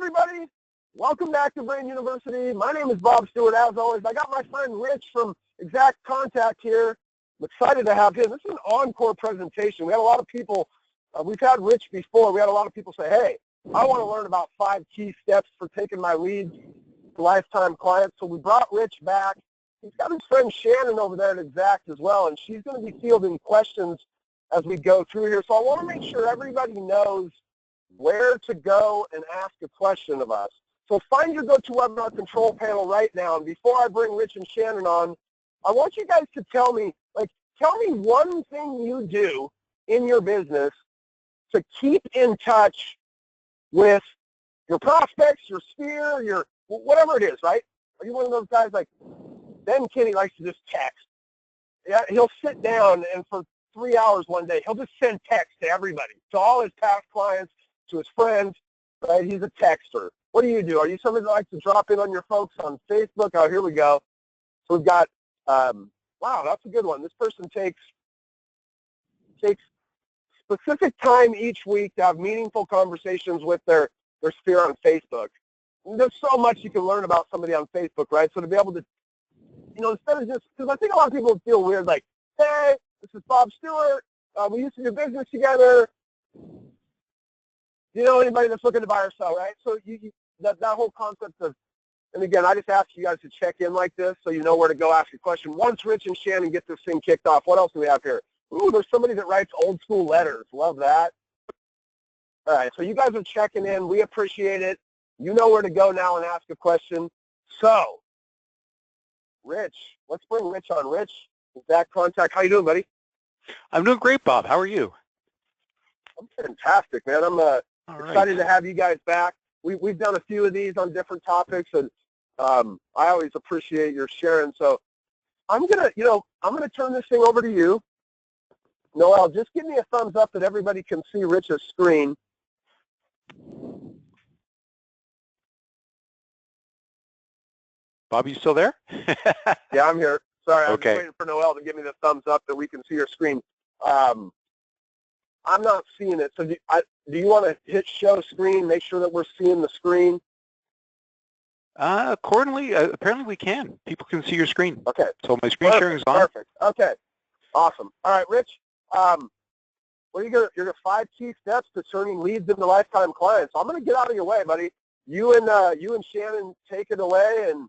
everybody. Welcome back to Brain University. My name is Bob Stewart, as always. I got my friend Rich from Exact Contact here. I'm excited to have him. This is an encore presentation. We had a lot of people, we've had Rich before. We had a lot of people say, hey, I want to learn about 5 key steps for taking my leads to lifetime clients. So we brought Rich back. He's got his friend Shannon over there at Exact as well, and she's going to be fielding questions as we go through here. So I want to make sure everybody knows where to go and ask a question of us. So find your GoToWebinar control panel right now. And before I bring Rich and Shannon on, I want you guys to tell me one thing you do in your business to keep in touch with your prospects, your sphere, your whatever it is, right? Are you one of those guys like Ben Kinney likes to just text? Yeah, he'll sit down and for 3 hours one day, he'll just send text to everybody, to all his past clients, to his friends, right? He's a texter. What do you do? Are you somebody that likes to drop in on your folks on Facebook? Oh, here we go. So we've got, wow, that's a good one. This person takes specific time each week to have meaningful conversations with their sphere on Facebook. And there's so much you can learn about somebody on Facebook, right? So to be able to, instead of just, because I think a lot of people feel weird, like, hey, this is Bob Stewart. We used to do business together. You know anybody that's looking to buy or sell, right? So that whole concept of, and again, I just ask you guys to check in like this so you know where to go ask a question. Once Rich and Shannon get this thing kicked off, what else do we have here? Ooh, there's somebody that writes old school letters. Love that. All right, so you guys are checking in. We appreciate it. You know where to go now and ask a question. So, Rich, let's bring Rich on. Rich, Exact Contact. How you doing, buddy? I'm doing great, Bob. How are you? I'm fantastic, man. I'm excited to have you guys back. We've done a few of these on different topics, and I always appreciate your sharing. So I'm gonna turn this thing over to you. Noel, just give me a thumbs up that everybody can see Rich's screen. Bob, you still there? Yeah, I'm here. Sorry, I was Okay. waiting for Noel to give me the thumbs up that we can see your screen. I'm not seeing it. So do you want to hit show screen, make sure that we're seeing the screen? Apparently we can. People can see your screen. Okay. So my screen sharing is on. Perfect. Okay. Awesome. All right, Rich. What are your 5 key steps to turning leads into lifetime clients? I'm going to get out of your way, buddy. You and Shannon take it away, and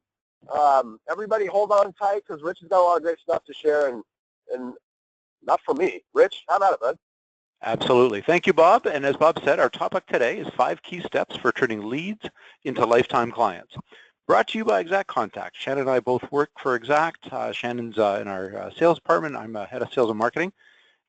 everybody hold on tight because Rich has got a lot of great stuff to share, and not for me. Rich, how about it, bud? Absolutely. Thank you, Bob. And as Bob said, our topic today is 5 key steps for turning leads into lifetime clients. Brought to you by Exact Contact. Shannon and I both work for Exact. Shannon's in our sales department. I'm head of sales and marketing.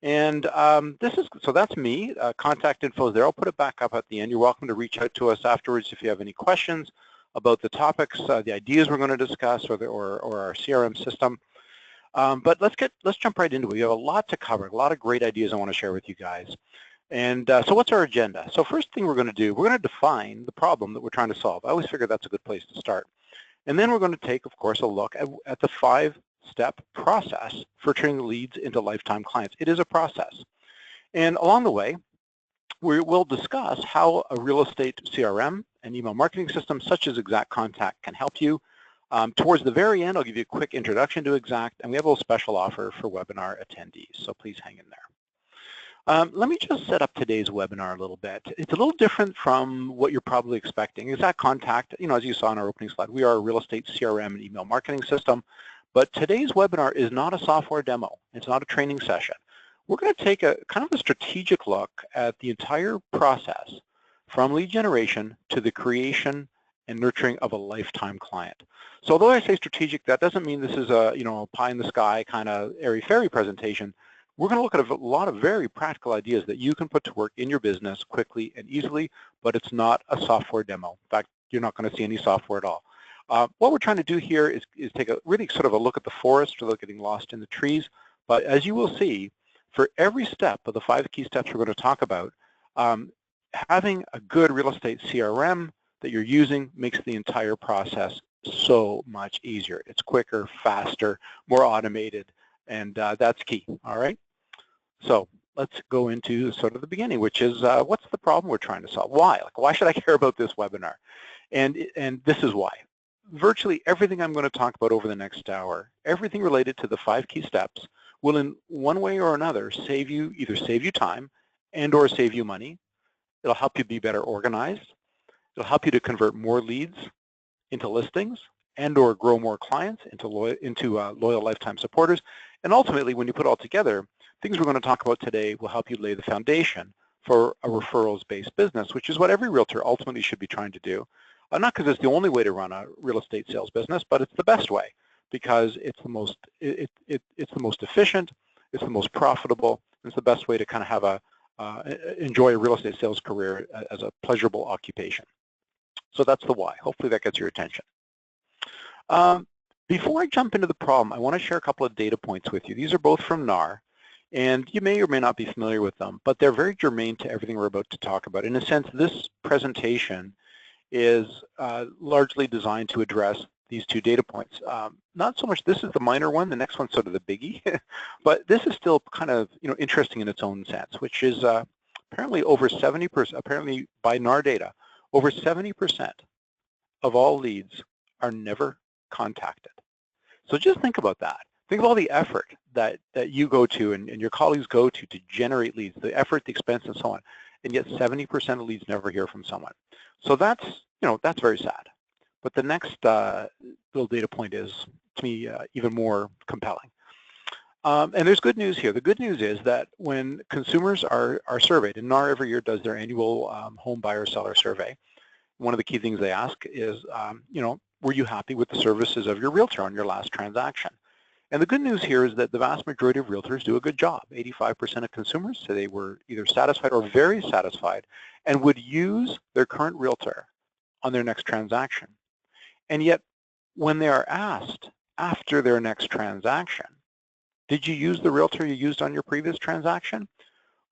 And so that's me. Contact info is there. I'll put it back up at the end. You're welcome to reach out to us afterwards if you have any questions about the topics, the ideas we're going to discuss, or our CRM system. But let's jump right into it. We have a lot to cover, a lot of great ideas I want to share with you guys. And so what's our agenda? So first thing we're going to do, we're going to define the problem that we're trying to solve. I always figure that's a good place to start. And then we're going to take, of course, a look at the 5-step process for turning leads into lifetime clients. It is a process. And along the way, we will discuss how a real estate CRM and email marketing system such as Exact Contact can help you. Towards the very end, I'll give you a quick introduction to Exact, and we have a little special offer for webinar attendees, so please hang in there. Let me just set up today's webinar a little bit. It's a little different from what you're probably expecting. Exact Contact, as you saw in our opening slide, we are a real estate CRM and email marketing system, but today's webinar is not a software demo. It's not a training session. We're going to take a kind of a strategic look at the entire process from lead generation to the creation and nurturing of a lifetime client. So although I say strategic, that doesn't mean this is a pie in the sky kind of airy-fairy presentation. We're going to look at a lot of very practical ideas that you can put to work in your business quickly and easily, but it's not a software demo. In fact, you're not going to see any software at all. What we're trying to do here is take a really sort of a look at the forest without getting lost in the trees. But as you will see, for every step of the 5 key steps we're going to talk about, having a good real estate CRM that you're using makes the entire process so much easier. It's quicker, faster, more automated, and that's key, all right? So let's go into sort of the beginning, which is what's the problem we're trying to solve? Why? Like, why should I care about this webinar? And this is why. Virtually everything I'm going to talk about over the next hour, everything related to the 5 key steps, will in one way or another either save you time and or save you money. It'll help you be better organized. It'll help you to convert more leads into listings and or grow more clients into loyal lifetime supporters. And ultimately, when you put it all together, things we're going to talk about today will help you lay the foundation for a referrals-based business, which is what every realtor ultimately should be trying to do. Not because it's the only way to run a real estate sales business, but it's the best way because it's the most it's the most efficient, it's the most profitable, it's the best way to kind of have enjoy a real estate sales career as a pleasurable occupation. So that's the why. Hopefully that gets your attention. Before I jump into the problem, I want to share a couple of data points with you. These are both from NAR, and you may or may not be familiar with them, but they're very germane to everything we're about to talk about. In a sense, this presentation is largely designed to address these 2 data points. Not so much, this is the minor one, the next one's sort of the biggie, but this is still kind of interesting in its own sense, which is apparently over 70%, apparently by NAR data, over 70% of all leads are never contacted. So just think about that. Think of all the effort that you go to and your colleagues go to generate leads, the effort, the expense, and so on, and yet 70% of leads never hear from someone. So that's, that's very sad. But the next little data point is, to me, even more compelling. And there's good news here. The good news is that when consumers are surveyed, and NAR every year does their annual home buyer seller survey, one of the key things they ask is, were you happy with the services of your realtor on your last transaction? And the good news here is that the vast majority of realtors do a good job. 85% of consumers say they were either satisfied or very satisfied and would use their current realtor on their next transaction. And yet, when they are asked after their next transaction, did you use the realtor you used on your previous transaction?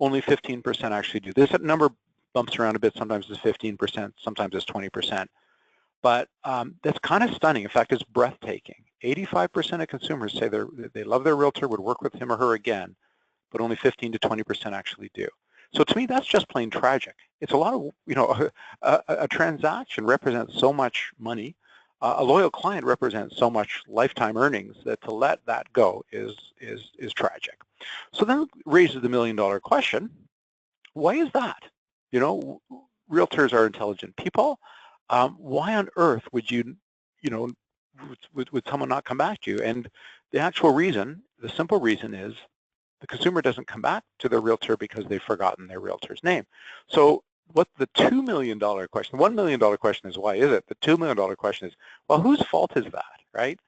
Only 15% actually do. This number bumps around a bit. Sometimes it's 15%, sometimes it's 20%. But that's kind of stunning. In fact, it's breathtaking. 85% of consumers say they love their realtor, would work with him or her again, but only 15 to 20% actually do. So to me, that's just plain tragic. It's a lot of, a transaction represents so much money. A loyal client represents so much lifetime earnings that to let that go is tragic. So then it raises the million-dollar question: why is that? Realtors are intelligent people. Why on earth would would someone not come back to you? And the actual reason, the simple reason, is the consumer doesn't come back to their realtor because they've forgotten their realtor's name. So what the $2 million question, $1 million question is, why is it? The $2 million question is, well, whose fault is that, right?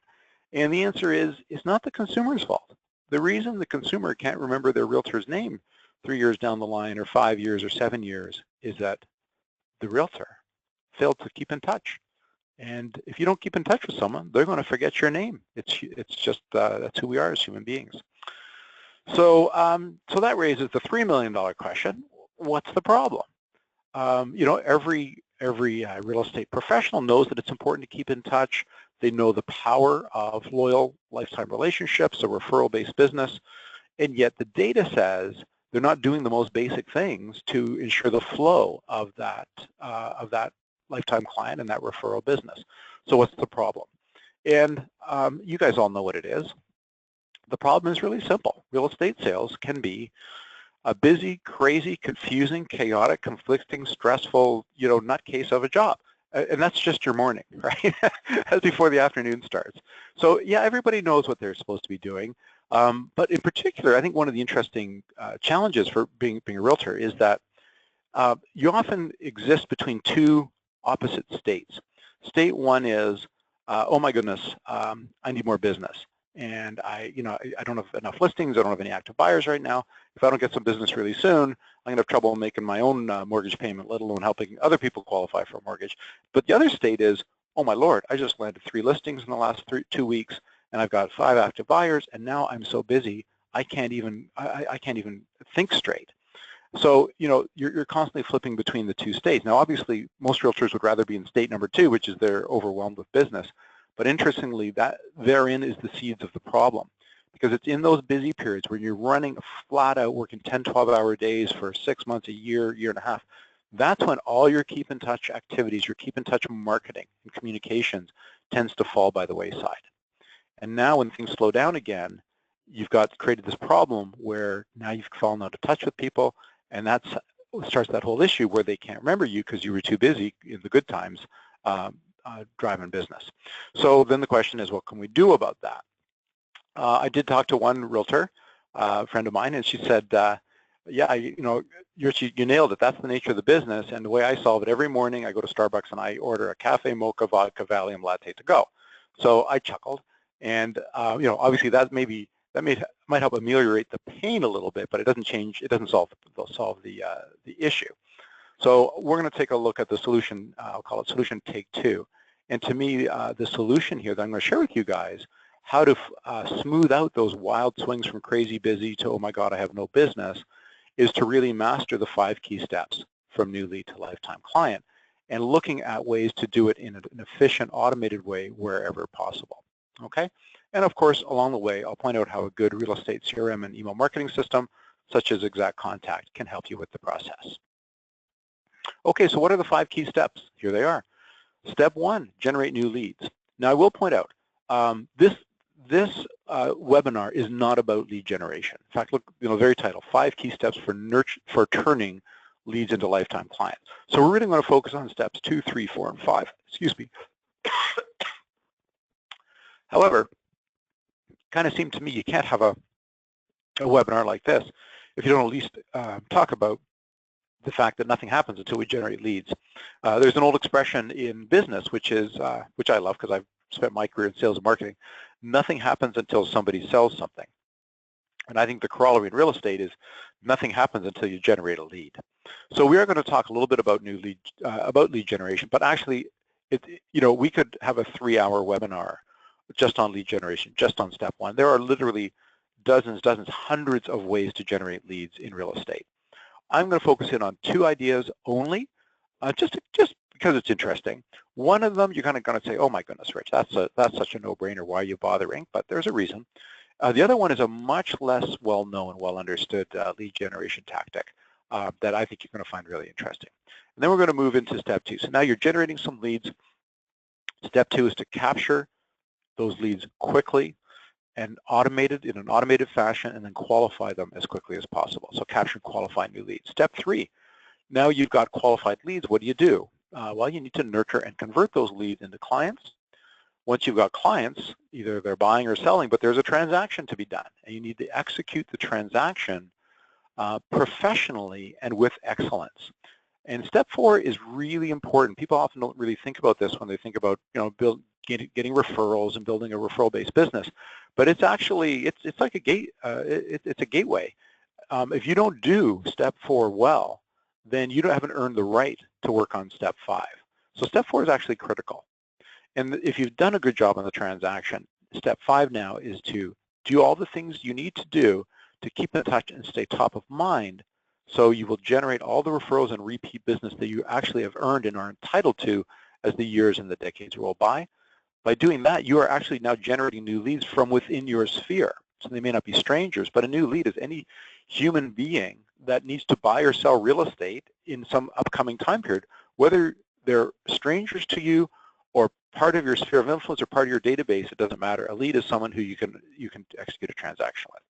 And the answer is, it's not the consumer's fault. The reason the consumer can't remember their realtor's name 3 years down the line or 5 years or 7 years is that the realtor failed to keep in touch. And if you don't keep in touch with someone, they're going to forget your name. It's just, that's who we are as human beings. So, so that raises the $3 million question: what's the problem? Every real estate professional knows that it's important to keep in touch. They know the power of loyal lifetime relationships, a referral-based business, and yet the data says they're not doing the most basic things to ensure the flow of that lifetime client and that referral business. So what's the problem? And you guys all know what it is. The problem is really simple. Real estate sales can be a busy, crazy, confusing, chaotic, conflicting, stressful, nutcase of a job. And that's just your morning, right? That's before the afternoon starts. So yeah, everybody knows what they're supposed to be doing. But in particular, I think one of the interesting challenges for being a realtor is that you often exist between 2 opposite states. State 1 is, oh my goodness, I need more business. And I don't have enough listings. I don't have any active buyers right now. If I don't get some business really soon, I'm going to have trouble making my own mortgage payment, let alone helping other people qualify for a mortgage. But the other state is, oh my Lord, I just landed 3 listings in the last 2 weeks, and I've got 5 active buyers, and now I'm so busy I can't even think straight. So you're constantly flipping between the 2 states. Now, obviously, most realtors would rather be in state number 2, which is they're overwhelmed with business. But interestingly, that therein is the seeds of the problem, because it's in those busy periods where you're running flat out, working 10, 12-hour days for 6 months, a year, year and a half. That's when all your keep in touch activities, your keep in touch marketing and communications tends to fall by the wayside. And now when things slow down again, you've created this problem where now you've fallen out of touch with people, and that starts that whole issue where they can't remember you because you were too busy in the good times driving business. So then the question is, what can we do about that? I did talk to one realtor, a friend of mine, and she said, yeah, you nailed it. That's the nature of the business, and the way I solve it, every morning I go to Starbucks and I order a cafe mocha vodka Valium latte to go. So I chuckled, and obviously that might help ameliorate the pain a little bit, but it doesn't solve the issue. So we're going to take a look at the solution. I'll call it solution take 2. And to me, the solution here that I'm going to share with you guys, how to smooth out those wild swings from crazy busy to, oh my God, I have no business, is to really master the 5 key steps from new lead to lifetime client, and looking at ways to do it in an efficient, automated way wherever possible. Okay? And of course, along the way, I'll point out how a good real estate CRM and email marketing system, such as ExactContact, can help you with the process. Okay, so what are the 5 key steps? Here they are. Step 1, generate new leads. Now, I will point out, this webinar is not about lead generation. In fact, look, very title, 5 key steps for turning leads into lifetime clients. So we're really going to focus on steps 2, 3, 4, and 5. Excuse me. However, it kind of seemed to me you can't have a webinar like this if you don't at least talk about the fact that nothing happens until we generate leads. There's an old expression in business, which I love because I've spent my career in sales and marketing. Nothing happens until somebody sells something. And I think the corollary in real estate is nothing happens until you generate a lead. So we are going to talk a little bit about lead generation, but actually, we could have a 3-hour webinar just on lead generation, just on step 1. There are literally dozens, hundreds of ways to generate leads in real estate. I'm going to focus in on 2 ideas only, just because it's interesting. One of them, you're kind of going to say, oh my goodness, Rich, that's such a no-brainer. Why are you bothering? But there's a reason. The other one is a much less well-known, well-understood lead generation tactic that I think you're going to find really interesting. And then we're going to move into step 2. So now you're generating some leads. Step 2 is to capture those leads quickly and in an automated fashion, and then qualify them as quickly as possible. So capture and qualify new leads. Step 3, now you've got qualified leads. What do? Well, you need to nurture and convert those leads into clients. Once you've got clients, either they're buying or selling, but there's a transaction to be done, and you need to execute the transaction professionally and with excellence. And step 4 is really important. People often don't really think about this when they think about getting referrals and building a referral-based business, but it's actually it's like a gate. It's a gateway. If you don't do step 4 well, then you haven't earned the right to work on step 5. So step 4 is actually critical. And if you've done a good job on the transaction, step 5 now is to do all the things you need to do to keep in touch and stay top of mind, so you will generate all the referrals and repeat business that you actually have earned and are entitled to as the years and the decades roll by. By doing that, you are actually now generating new leads from within your sphere. So they may not be strangers, but a new lead is any human being that needs to buy or sell real estate in some upcoming time period, whether they're strangers to you or part of your sphere of influence or part of your database. It doesn't matter. A lead is someone who you can execute a transaction with.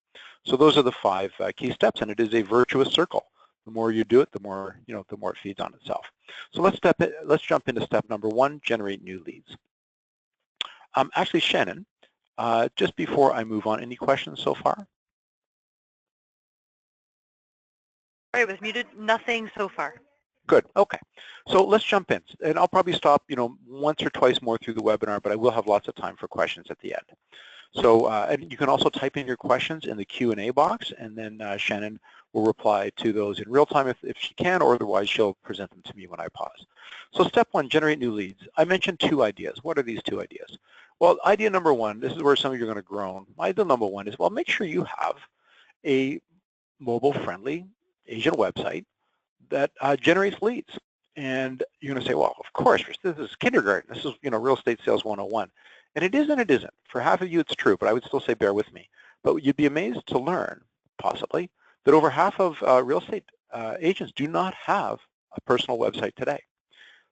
So those are the 5 key steps, and it is a virtuous circle. The more you do it, the more it feeds on itself. So let's jump into step number 1: generate new leads. Actually, Shannon, just before I move on, any questions so far? Sorry, it was muted. Nothing so far. Good. Okay. So let's jump in, and I'll probably stop, once or twice more through the webinar, but I will have lots of time for questions at the end. So, and you can also type in your questions in the Q&A box, and then Shannon will reply to those in real time if she can, or otherwise she'll present them to me when I pause. So step 1, generate new leads. I mentioned 2 ideas. What are these 2 ideas? Well, idea number 1, this is where some of you are going to groan. Idea number 1 is, well, make sure you have a mobile-friendly agent website that generates leads. And you're going to say, well, of course, this is kindergarten. This is, real estate sales 101. And it is and it isn't. For half of you, it's true, but I would still say bear with me. But you'd be amazed to learn, possibly, that over half of real estate agents do not have a personal website today.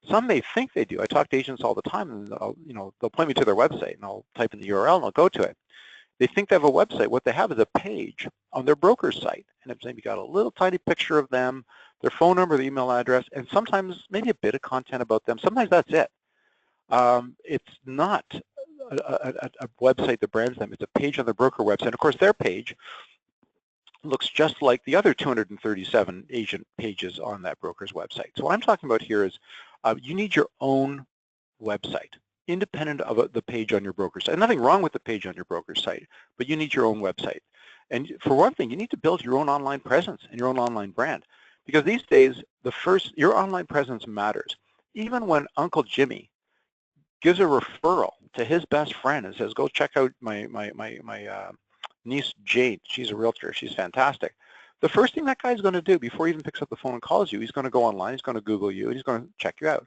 Some may think they do. I talk to agents all the time, and they'll point me to their website, and I'll type in the URL, and I'll go to it. They think they have a website. What they have is a page on their broker's site, and it's maybe got a little tiny picture of them, their phone number, their email address, and sometimes maybe a bit of content about them. Sometimes that's it. It's not a website that brands them. It's a page on the broker website. Of course, their page looks just like the other 237 agent pages on that broker's website. So what I'm talking about here is you need your own website, independent of the page on your broker's site. Nothing wrong with the page on your broker's site, but you need your own website. And for one thing, you need to build your own online presence and your own online brand. Because these days, your online presence matters. Even when Uncle Jimmy gives a referral to his best friend and says, go check out my niece Jade, she's a realtor, she's fantastic. The first thing that guy's going to do before he even picks up the phone and calls you, he's going to go online, he's going to Google you, and he's going to check you out.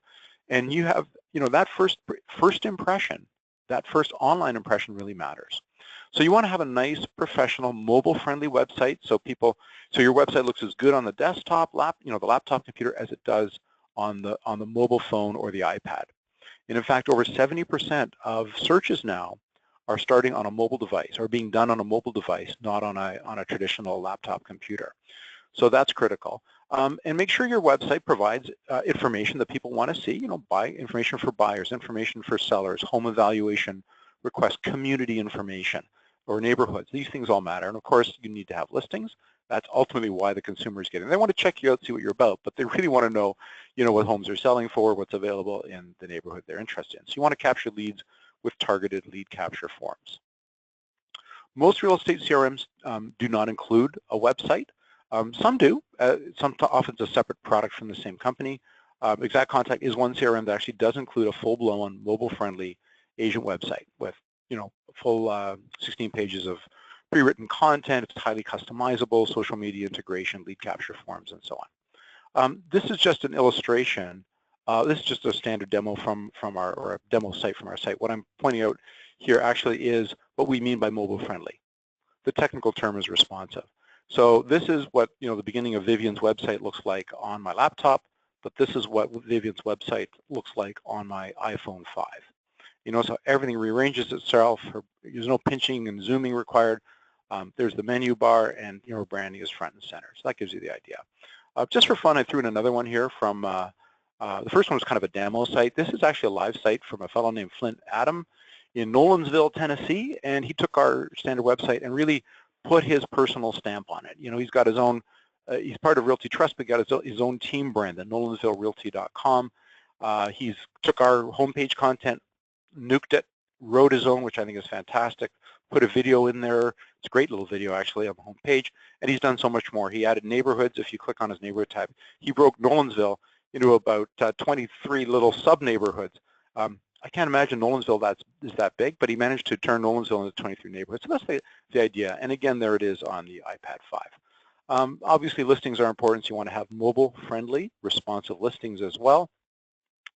And you have, that first impression, that first online impression really matters. So you want to have a nice, professional, mobile-friendly website so your website looks as good on the desktop, the laptop computer as it does on the mobile phone or the iPad. And in fact, over 70% of searches now are starting on a mobile device or being done on a mobile device, not on a traditional laptop computer. So that's critical. And make sure your website provides information that people want to see, information for buyers, information for sellers, home evaluation requests, community information, or neighborhoods. These things all matter. And of course, you need to have listings. That's ultimately why the consumer is getting. They want to check you out, see what you're about, but they really want to know, what homes are selling for, what's available in the neighborhood they're interested in. So you want to capture leads with targeted lead capture forms. Most real estate CRMs do not include a website. Some do. Often it's a separate product from the same company. Exact Contact is one CRM that actually does include a full-blown mobile-friendly agent website with, full 16 pages of pre-written content. It's highly customizable, social media integration, lead capture forms, and so on. This is just an illustration. This is just a standard demo or a demo site from our site. What I'm pointing out here actually is what we mean by mobile-friendly. The technical term is responsive. So this is what the beginning of Vivian's website looks like on my laptop, but this is what Vivian's website looks like on my iPhone 5. So everything rearranges itself. There's no pinching and zooming required. There's the menu bar, and branding is front and center. So that gives you the idea. Just for fun, I threw in another one here from the first one was kind of a demo site. This is actually a live site from a fellow named Flint Adam in Nolensville, Tennessee, and he took our standard website and really put his personal stamp on it. He's got his own, he's part of Realty Trust, but got his own team brand, the NolensvilleRealty.com. He's took our homepage content, nuked it, wrote his own, which I think is fantastic, put a video in there. It's a great little video, actually, on the homepage, and he's done so much more. He added neighborhoods. If you click on his neighborhood tab, he broke Nolensville into about 23 little sub-neighborhoods. I can't imagine Nolensville is that big, but he managed to turn Nolensville into 23 neighborhoods. So that's the idea. And again, there it is on the iPad 5. Obviously, listings are important, so you want to have mobile-friendly, responsive listings as well.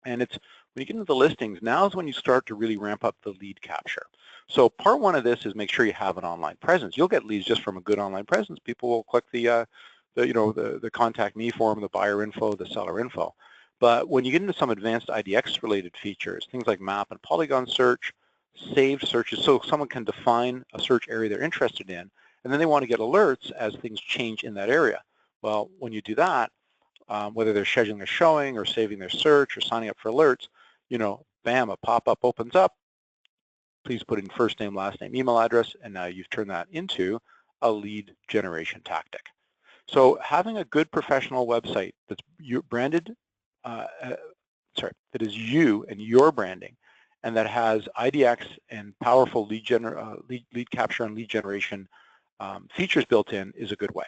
And when you get into the listings, now is when you start to really ramp up the lead capture. So part one of this is make sure you have an online presence. You'll get leads just from a good online presence. People will click the contact me form, the buyer info, the seller info. But when you get into some advanced IDX related features, things like map and polygon search, saved searches, so someone can define a search area they're interested in, and then they want to get alerts as things change in that area. Well, when you do that, whether they're scheduling a showing or saving their search or signing up for alerts, bam, a pop-up opens up. Please put in first name, last name, email address, and now you've turned that into a lead generation tactic. So having a good professional website that's branded, that is you and your branding, and that has IDX and powerful lead capture and lead generation features built in is a good way.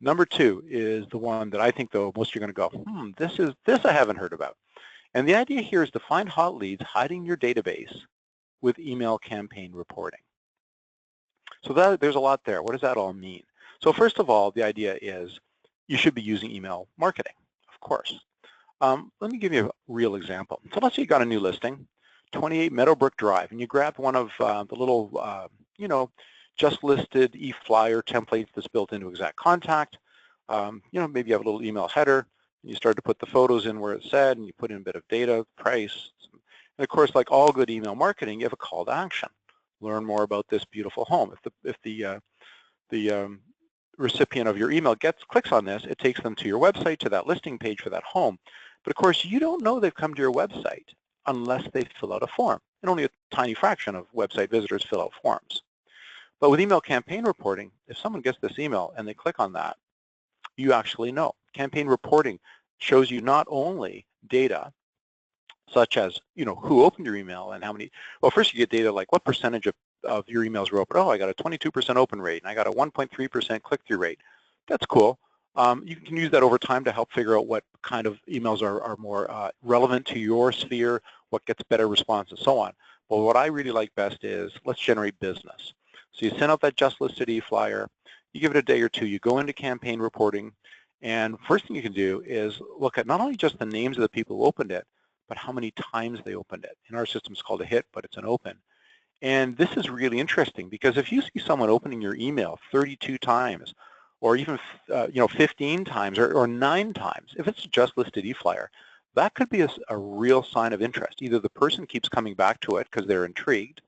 Number two is the one that I think, though, most are going to go, this I haven't heard about. And the idea here is to find hot leads hiding in your database with email campaign reporting. So there's a lot there. What does that all mean? So first of all, the idea is you should be using email marketing, of course. Let me give you a real example. So let's say you got a new listing, 28 Meadowbrook Drive, and you grab one of the little, just listed e-flyer template that's built into Exact Contact. Maybe you have a little email header, and you start to put the photos in where it's said, and you put in a bit of data, price, and of course, like all good email marketing, you have a call to action. Learn more about this beautiful home. If the recipient of your email clicks on this, it takes them to your website, to that listing page for that home. But of course, you don't know they've come to your website unless they fill out a form. And only a tiny fraction of website visitors fill out forms. But with email campaign reporting, if someone gets this email and they click on that, you actually know. Campaign reporting shows you not only data such as, who opened your email and how many. Well, first you get data like what percentage of your emails were open. Oh, I got a 22% open rate, and I got a 1.3% click-through rate. That's cool. You can use that over time to help figure out what kind of emails are more relevant to your sphere, what gets better response, and so on. But what I really like best is let's generate business. So you send out that just listed e-flyer, you give it a day or two, you go into campaign reporting, and first thing you can do is look at not only just the names of the people who opened it, but how many times they opened it. In our system, it's called a hit, but it's an open. And this is really interesting because if you see someone opening your email 32 times, or even 15 times, or 9 times, if it's a just listed e-flyer, that could be a real sign of interest. Either the person keeps coming back to it because they're intrigued,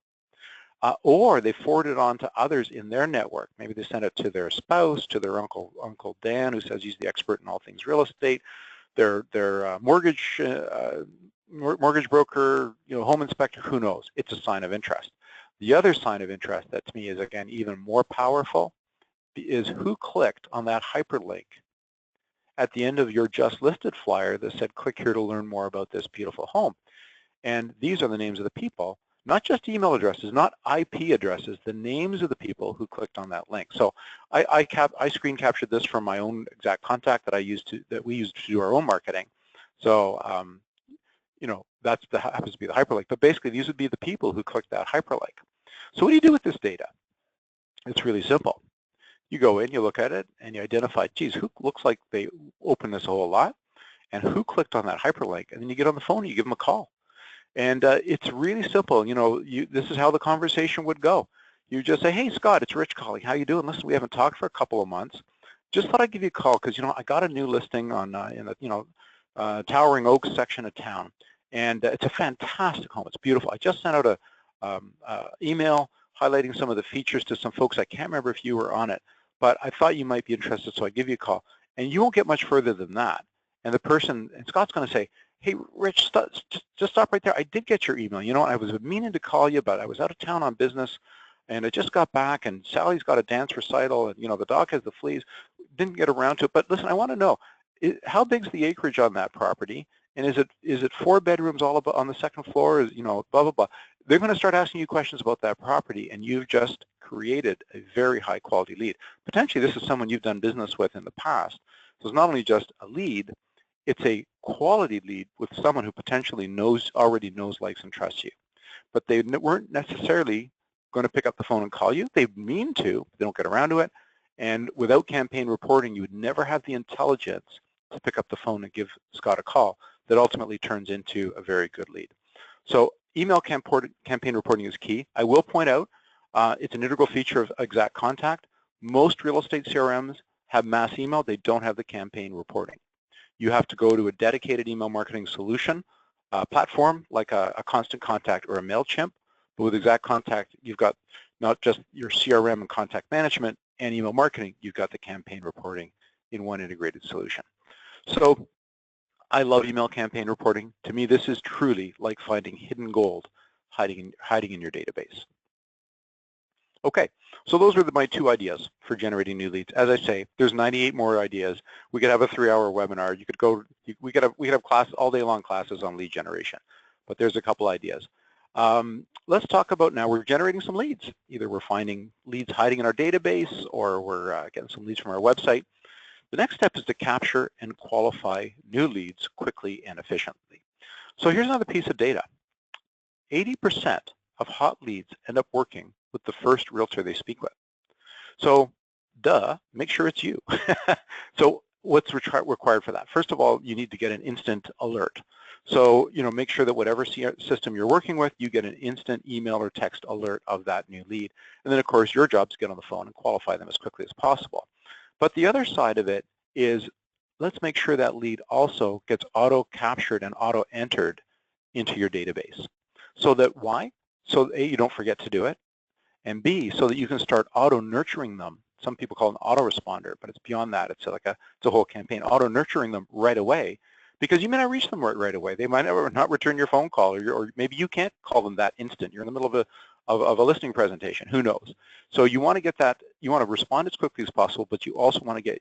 or they forward it on to others in their network. Maybe they send it to their spouse, to their Uncle Dan, who says he's the expert in all things real estate, their mortgage broker, home inspector, who knows? It's a sign of interest. The other sign of interest that to me is, again, even more powerful is who clicked on that hyperlink at the end of your just listed flyer that said, click here to learn more about this beautiful home. And these are the names of the people, not just email addresses, not IP addresses, the names of the people who clicked on that link. So I screen captured this from my own Exact Contact that we use to do our own marketing. So that happens to be the hyperlink. But basically, these would be the people who clicked that hyperlink. So what do you do with this data? It's really simple. You go in, you look at it, and you identify, geez, who looks like they opened this a whole lot, and who clicked on that hyperlink, and then you get on the phone and you give them a call. And it's really simple. This is how the conversation would go. You just say, hey, Scott, it's Rich calling. How you doing? Listen, we haven't talked for a couple of months. Just thought I'd give you a call because, I got a new listing on in the Towering Oaks section of town, and it's a fantastic home. It's beautiful. I just sent out a email highlighting some of the features to some folks. I can't remember if you were on it, but I thought you might be interested, so I give you a call. And you won't get much further than that. And Scott's going to say, hey, Rich, just stop right there. I did get your email. I was meaning to call you, but I was out of town on business, and I just got back, and Sally's got a dance recital, and, the dog has the fleas. Didn't get around to it. But listen, I want to know, how big's the acreage on that property? And is it 4 bedrooms all about on the second floor? Blah, blah, blah. They're going to start asking you questions about that property, and you've just created a very high quality lead. Potentially, this is someone you've done business with in the past. So it's not only just a lead, it's a quality lead with someone who potentially already knows, likes, and trusts you. But they weren't necessarily going to pick up the phone and call you. They mean to, they don't get around to it. And without campaign reporting, you would never have the intelligence to pick up the phone and give Scott a call that ultimately turns into a very good lead. So email campaign reporting is key. I will point out it's an integral feature of Exact Contact. Most real estate CRMs have mass email. They don't have the campaign reporting. You have to go to a dedicated email marketing solution platform like a Constant Contact or a MailChimp. But with Exact Contact, you've got not just your CRM and contact management and email marketing, you've got the campaign reporting in one integrated solution. So I love email campaign reporting. To me, this is truly like finding hidden gold hiding in your database. Okay, so those were my 2 ideas for generating new leads. As I say, there's 98 more ideas. We could have a 3-hour webinar. You could go. We could have classes all day long, classes on lead generation. But there's a couple ideas. Let's talk about now. We're generating some leads. Either we're finding leads hiding in our database, or we're getting some leads from our website. The next step is to capture and qualify new leads quickly and efficiently. So here's another piece of data. 80% of hot leads end up working with the first realtor they speak with. So, make sure it's you. So what's required for that? First of all, you need to get an instant alert. So, make sure that whatever system you're working with, you get an instant email or text alert of that new lead. And then, of course, your job is to get on the phone and qualify them as quickly as possible. But the other side of it is, let's make sure that lead also gets auto-captured and auto-entered into your database. So that, why? So A, you don't forget to do it, and B, so that you can start auto-nurturing them. Some people call it an autoresponder, but it's beyond that. It's like it's a whole campaign, auto-nurturing them right away, because you may not reach them right away. They might not return your phone call, or maybe you can't call them that instant. You're in the middle of a listing presentation. Who knows? So you want to get that. You want to respond as quickly as possible, but you also want to get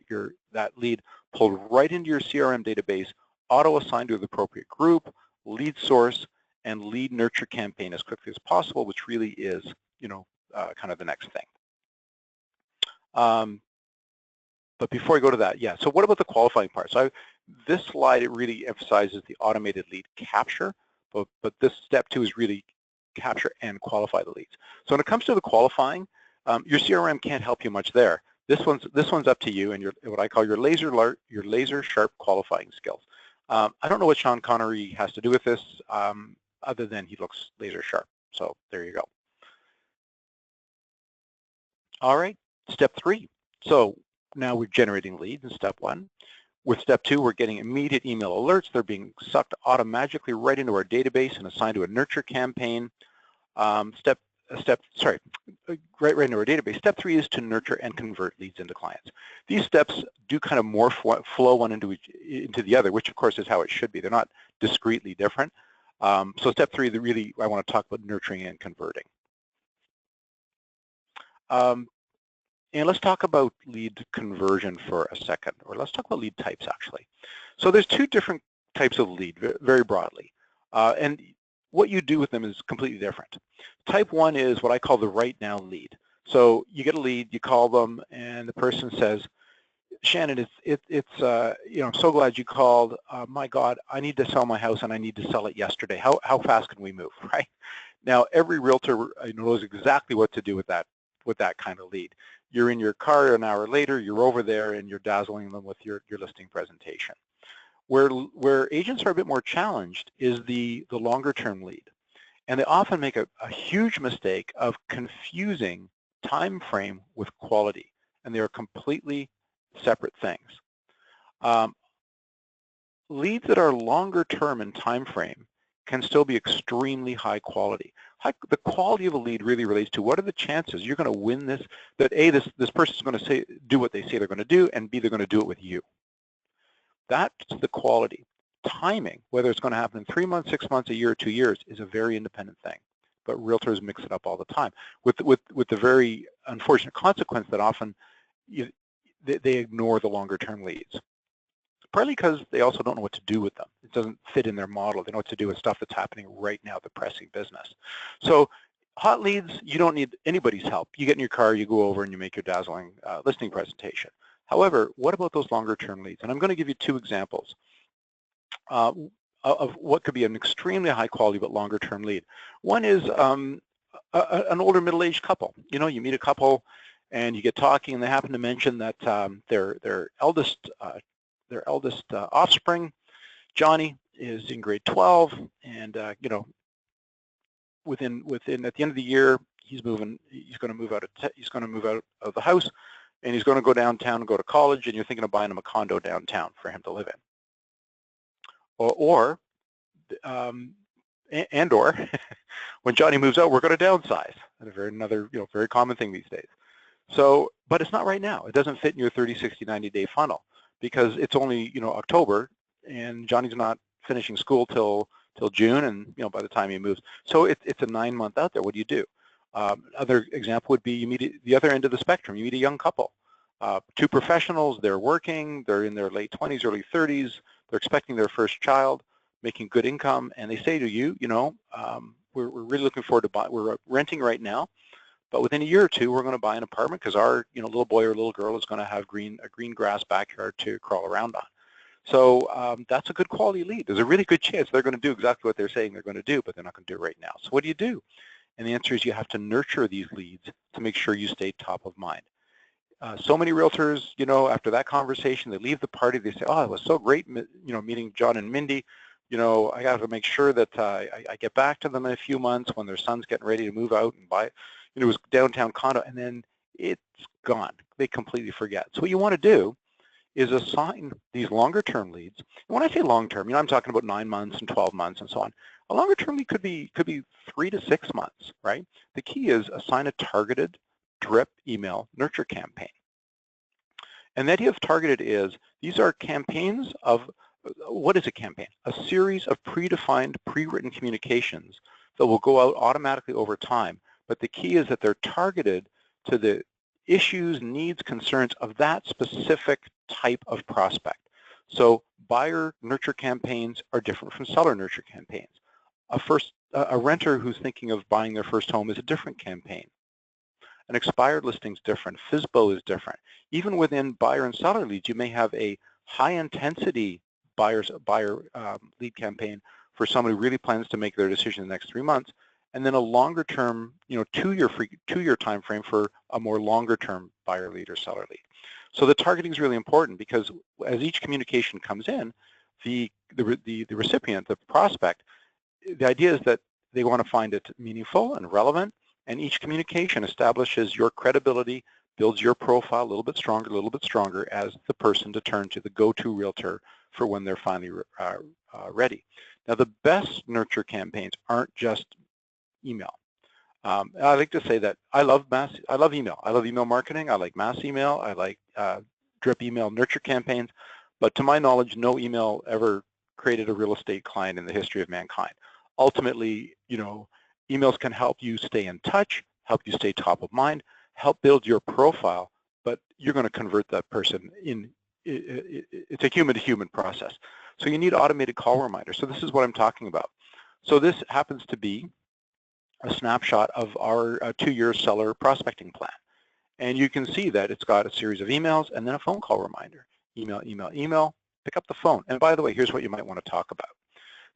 that lead pulled right into your CRM database, auto-assigned to the appropriate group, lead source, and lead nurture campaign as quickly as possible, which really is, kind of the next thing. But before I go to that, yeah, so what about the qualifying part? So this slide, it really emphasizes the automated lead capture, but this step 2 is really capture and qualify the leads. So when it comes to the qualifying, your CRM can't help you much there. This one's up to you and what I call your laser sharp qualifying skills. I don't know what Sean Connery has to do with this, other than he looks laser sharp. So there you go. All right, step 3. So now we're generating leads in step 1. With step 2, we're getting immediate email alerts. They're being sucked automatically right into our database and assigned to a nurture campaign. Right into our database. Step 3 is to nurture and convert leads into clients. These steps do kind of flow one into the other, which of course is how it should be. They're not discretely different. So step 3, I want to talk about nurturing and converting. And let's talk about lead conversion for a second, or let's talk about lead types actually. So there's 2 different types of lead, very broadly, and what you do with them is completely different. Type 1 is what I call the right now lead. So you get a lead, you call them, and the person says, Shannon, I'm so glad you called. My God, I need to sell my house and I need to sell it yesterday. How fast can we move, right? Now, every realtor knows exactly what to do with that kind of lead. You're in your car an hour later, you're over there, and you're dazzling them with your listing presentation. Where agents are a bit more challenged is the longer term lead. And they often make a huge mistake of confusing time frame with quality. And they are completely separate things. Leads that are longer term in time frame can still be extremely high quality. The quality of a lead really relates to what are the chances you're going to win this, that A, this person is going to do what they say they're going to do, and B, they're going to do it with you. That's the quality. Timing, whether it's going to happen in 3 months, 6 months, a year, or 2 years, is a very independent thing. But realtors mix it up all the time with the very unfortunate consequence that often they ignore the longer term leads. Partly because they also don't know what to do with them. It doesn't fit in their model. They know what to do with stuff that's happening right now, the pressing business. So hot leads, you don't need anybody's help. You get in your car, you go over and you make your dazzling listing presentation. However, what about those longer term leads? And I'm going to give you 2 examples of what could be an extremely high quality but longer term lead. One is an older middle-aged couple. You meet a couple and you get talking and they happen to mention that their eldest offspring, Johnny, is in grade 12, and within at the end of the year, he's going to move out of the house, and he's going to go downtown and go to college, and you're thinking of buying him a condo downtown for him to live in. Or when Johnny moves out, we're going to downsize. Another very common thing these days. So, but it's not right now. It doesn't fit in your 30, 60, 90-day funnel because it's only October, and Johnny's not finishing school till June, and by the time he moves. So it's a 9-month out there. What do you do? Other example would be you meet at the other end of the spectrum. You meet a young couple, 2 professionals. They're working. They're in their late 20s, early 30s. They're expecting their first child, making good income, and they say to you, we're really looking forward to buy. We're renting right now, but within a year or 2, we're going to buy an apartment because our little boy or little girl is going to have a green grass backyard to crawl around on. So that's a good quality lead. There's a really good chance they're going to do exactly what they're saying they're going to do, but they're not going to do it right now. So what do you do? And the answer is you have to nurture these leads to make sure you stay top of mind. So many realtors, after that conversation, they leave the party, they say, oh, it was so great, meeting John and Mindy, you know, I got to make sure that I get back to them in a few months when their son's getting ready to move out and buy, you know, his downtown condo, and then it's gone. They completely forget. So what you want to do is assign these longer-term leads. And when I say long-term, you know, I'm talking about 9 months and 12 months and so on. A longer-term lead could be 3 to 6 months, right? The key is assign a targeted drip email nurture campaign. And the idea of targeted is these are campaigns of, what is a campaign? A series of predefined, pre-written communications that will go out automatically over time. But the key is that they're targeted to the issues, needs, concerns of that specific type of prospect. So buyer nurture campaigns are different from seller nurture campaigns. A renter who's thinking of buying their first home is a different campaign. An expired listing is different. FSBO is different. Even within buyer and seller leads, you may have a high-intensity buyer lead campaign for someone who really plans to make their decision in the next 3 months, and then a longer-term, you know, two-year time frame for a more longer-term buyer lead or seller lead. So the targeting is really important because as each communication comes in, the recipient, the prospect, the idea is that they want to find it meaningful and relevant, and each communication establishes your credibility, builds your profile a little bit stronger as the person to turn to, the go-to realtor for when they're finally ready. Now, the best nurture campaigns aren't just email. I like to say that I love email. I love email marketing. I like mass email. I like drip email nurture campaigns. But to my knowledge, no email ever created a real estate client in the history of mankind. Ultimately, you know, emails can help you stay in touch, help you stay top of mind, help build your profile, but you're going to convert that person in. It's a human-to-human process. So you need automated call reminders. So this is what I'm talking about. So this happens to be a snapshot of our 2-year seller prospecting plan. And you can see that it's got a series of emails and then a phone call reminder. Email, pick up the phone. And by the way, here's what you might want to talk about.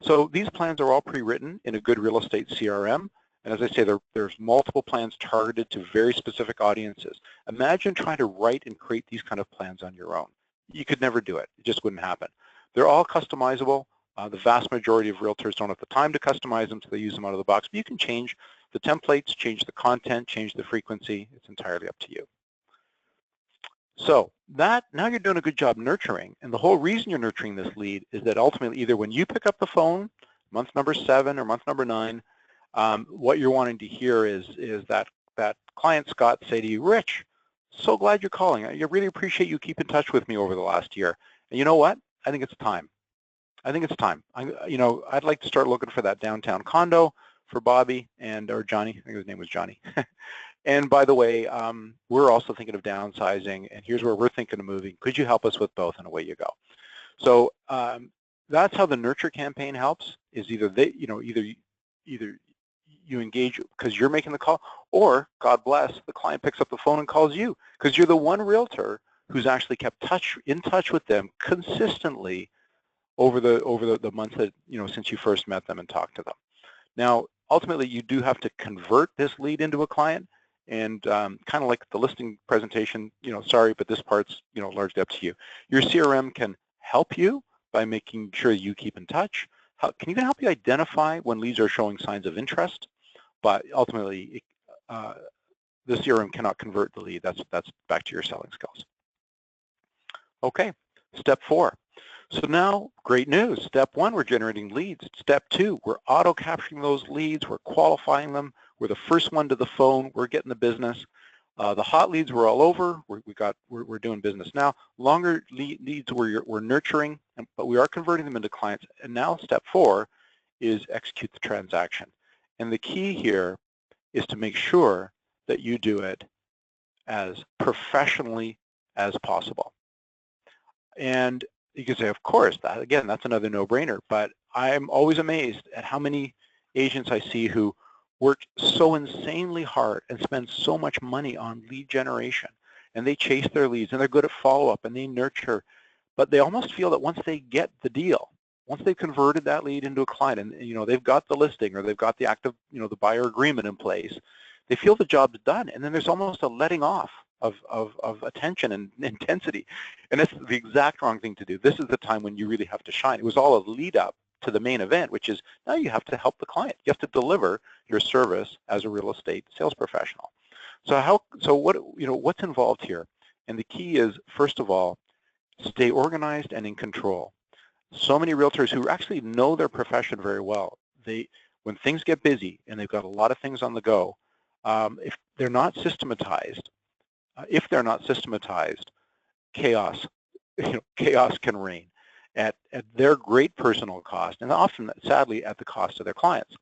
So these plans are all pre-written in a good real estate CRM. And as I say, there's multiple plans targeted to very specific audiences. Imagine trying to write and create these kind of plans on your own. You could never do it. It just wouldn't happen. They're all customizable. The vast majority of realtors don't have the time to customize them, so they use them out of the box. But you can change the templates, change the content, change the frequency. It's entirely up to you. So now you're doing a good job nurturing. And the whole reason you're nurturing this lead is that ultimately either when you pick up the phone, month number 7 or month number 9, what you're wanting to hear is that client Scott say to you, Rich, so glad you're calling. I really appreciate you keep in touch with me over the last year. And you know what? I think it's time. I'd like to start looking for that downtown condo for Bobby or Johnny. I think his name was Johnny. And by the way, we're also thinking of downsizing, and here's where we're thinking of moving. Could you help us with both? And away you go. So that's how the nurture campaign helps. Is either you engage because you're making the call, or God bless, the client picks up the phone and calls you because you're the one realtor who's actually kept in touch with them consistently over the months that, since you first met them and talked to them. Now, ultimately, you do have to convert this lead into a client, and kind of like the listing presentation, sorry, but this part's, largely up to you. Your CRM can help you by making sure you keep in touch. Can even help you identify when leads are showing signs of interest, but ultimately, the CRM cannot convert the lead. That's back to your selling skills. Okay, step 4. So now, great news. Step 1, we're generating leads. Step 2, we're auto-capturing those leads. We're qualifying them. We're the first one to the phone. We're getting the business. The hot leads were all over. We're doing business now. Longer leads we're nurturing, but we are converting them into clients. And now step 4 is execute the transaction. And the key here is to make sure that you do it as professionally as possible. And you can say, of course, that's another no-brainer, but I'm always amazed at how many agents I see who work so insanely hard and spend so much money on lead generation, and they chase their leads, and they're good at follow-up, and they nurture, but they almost feel that once they get the deal, once they've converted that lead into a client, and they've got the listing or they've got the active, the buyer agreement in place, they feel the job's done, and then there's almost a letting off of attention and intensity. And that's the exact wrong thing to do. This is the time when you really have to shine. It was all a lead up to the main event, which is now you have to help the client. You have to deliver your service as a real estate sales professional. So what's involved here? And the key is, first of all, stay organized and in control. So many realtors who actually know their profession very well, when things get busy and they've got a lot of things on the go, if they're not systematized, chaos, chaos can reign at their great personal cost, and often, sadly, at the cost of their clients.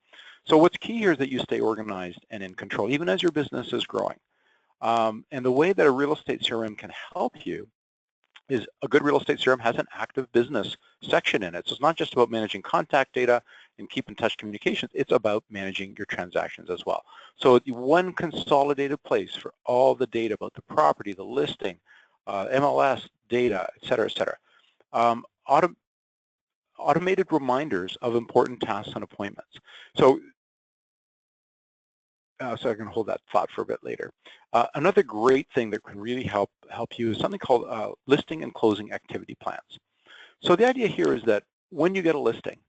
So what's key here is that you stay organized and in control, even as your business is growing. And the way that a real estate CRM can help you is a good real estate CRM has an active business section in it. So it's not just about managing contact data and keep in touch communications, it's about managing your transactions as well. So one consolidated place for all the data about the property, the listing, MLS data, et cetera, et cetera. Automated reminders of important tasks and appointments. So I can hold that thought for a bit later. Another great thing that can really help you is something called listing and closing activity plans. So the idea here is that when you get a listing,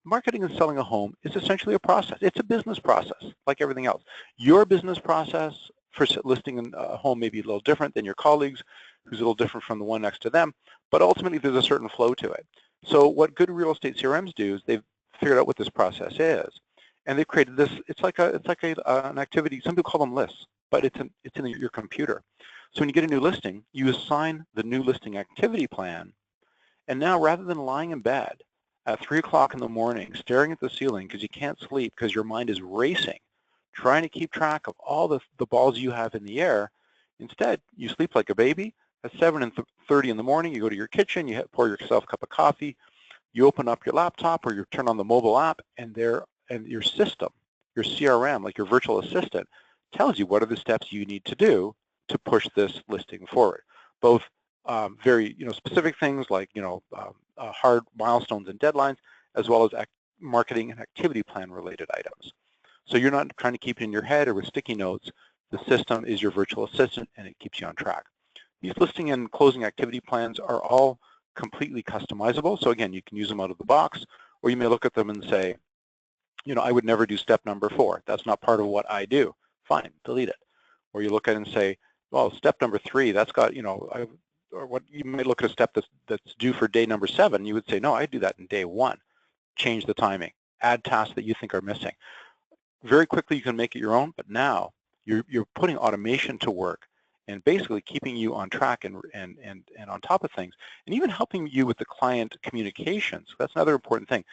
marketing and selling a home is essentially a process. It's a business process, like everything else. Your business process for listing a home may be a little different than your colleagues, who's a little different from the one next to them, but ultimately there's a certain flow to it. So what good real estate CRMs do is they've figured out what this process is. And they've created this. It's like an activity. Some people call them lists, but it's in your computer. So when you get a new listing, you assign the new listing activity plan, and now rather than lying in bed at 3 o'clock in the morning, staring at the ceiling because you can't sleep because your mind is racing, trying to keep track of all the balls you have in the air, instead you sleep like a baby. At 7:30 in the morning, you go to your kitchen, you pour yourself a cup of coffee, you open up your laptop or you turn on the mobile app, and your system, your CRM, like your virtual assistant, tells you what are the steps you need to do to push this listing forward. Both very specific things like hard milestones and deadlines, as well as marketing and activity plan related items. So you're not trying to keep it in your head or with sticky notes. The system is your virtual assistant, and it keeps you on track. These listing and closing activity plans are all completely customizable. So again, you can use them out of the box, or you may look at them and say, I would never do step number 4. That's not part of what I do. Fine, delete it. Or you look at it and say, well, step number 3, that's got, or what you might look at a step that's due for day number 7. You would say, no, I do that in day 1. Change the timing. Add tasks that you think are missing. Very quickly, you can make it your own, but now you're putting automation to work and basically keeping you on track and on top of things, and even helping you with the client communications. That's another important thing.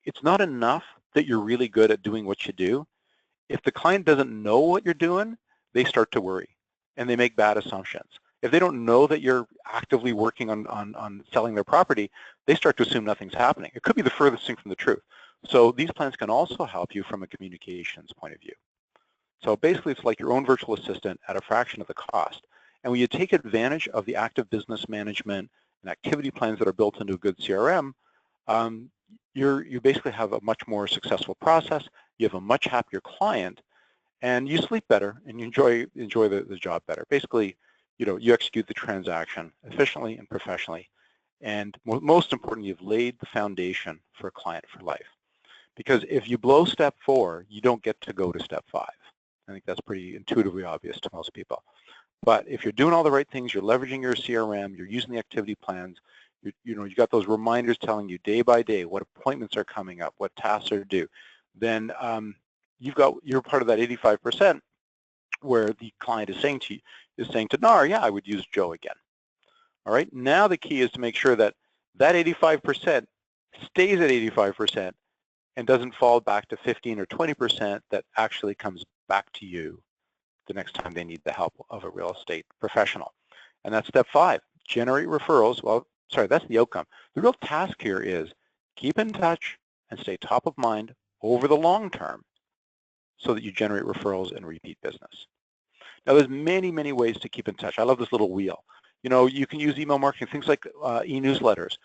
It's not enough that you're really good at doing what you do. If the client doesn't know what you're doing, they start to worry and they make bad assumptions. If they don't know that you're actively working on selling their property, they start to assume nothing's happening. It could be the furthest thing from the truth. So these plans can also help you from a communications point of view. So basically, it's like your own virtual assistant at a fraction of the cost. And when you take advantage of the active business management and activity plans that are built into a good CRM, you basically have a much more successful process. You have a much happier client, and you sleep better, and you enjoy the job better. Basically, you execute the transaction efficiently and professionally, and most importantly, you've laid the foundation for a client for life. Because if you blow step 4, you don't get to go to step 5. I think that's pretty intuitively obvious to most people. But if you're doing all the right things, you're leveraging your CRM, you're using the activity plans, you got those reminders telling you day by day what appointments are coming up, what tasks are due, then you're part of that 85% where the client is saying to NAR, yeah, I would use Joe again. All right. Now the key is to make sure that 85% stays at 85% and doesn't fall back to 15 or 20% that actually comes back to you the next time they need the help of a real estate professional. And that's step 5, generate referrals. Well, sorry, that's the outcome. The real task here is keep in touch and stay top of mind over the long term so that you generate referrals and repeat business. Now, there's many, many ways to keep in touch. I love this little wheel. You can use email marketing, things like e-newsletters.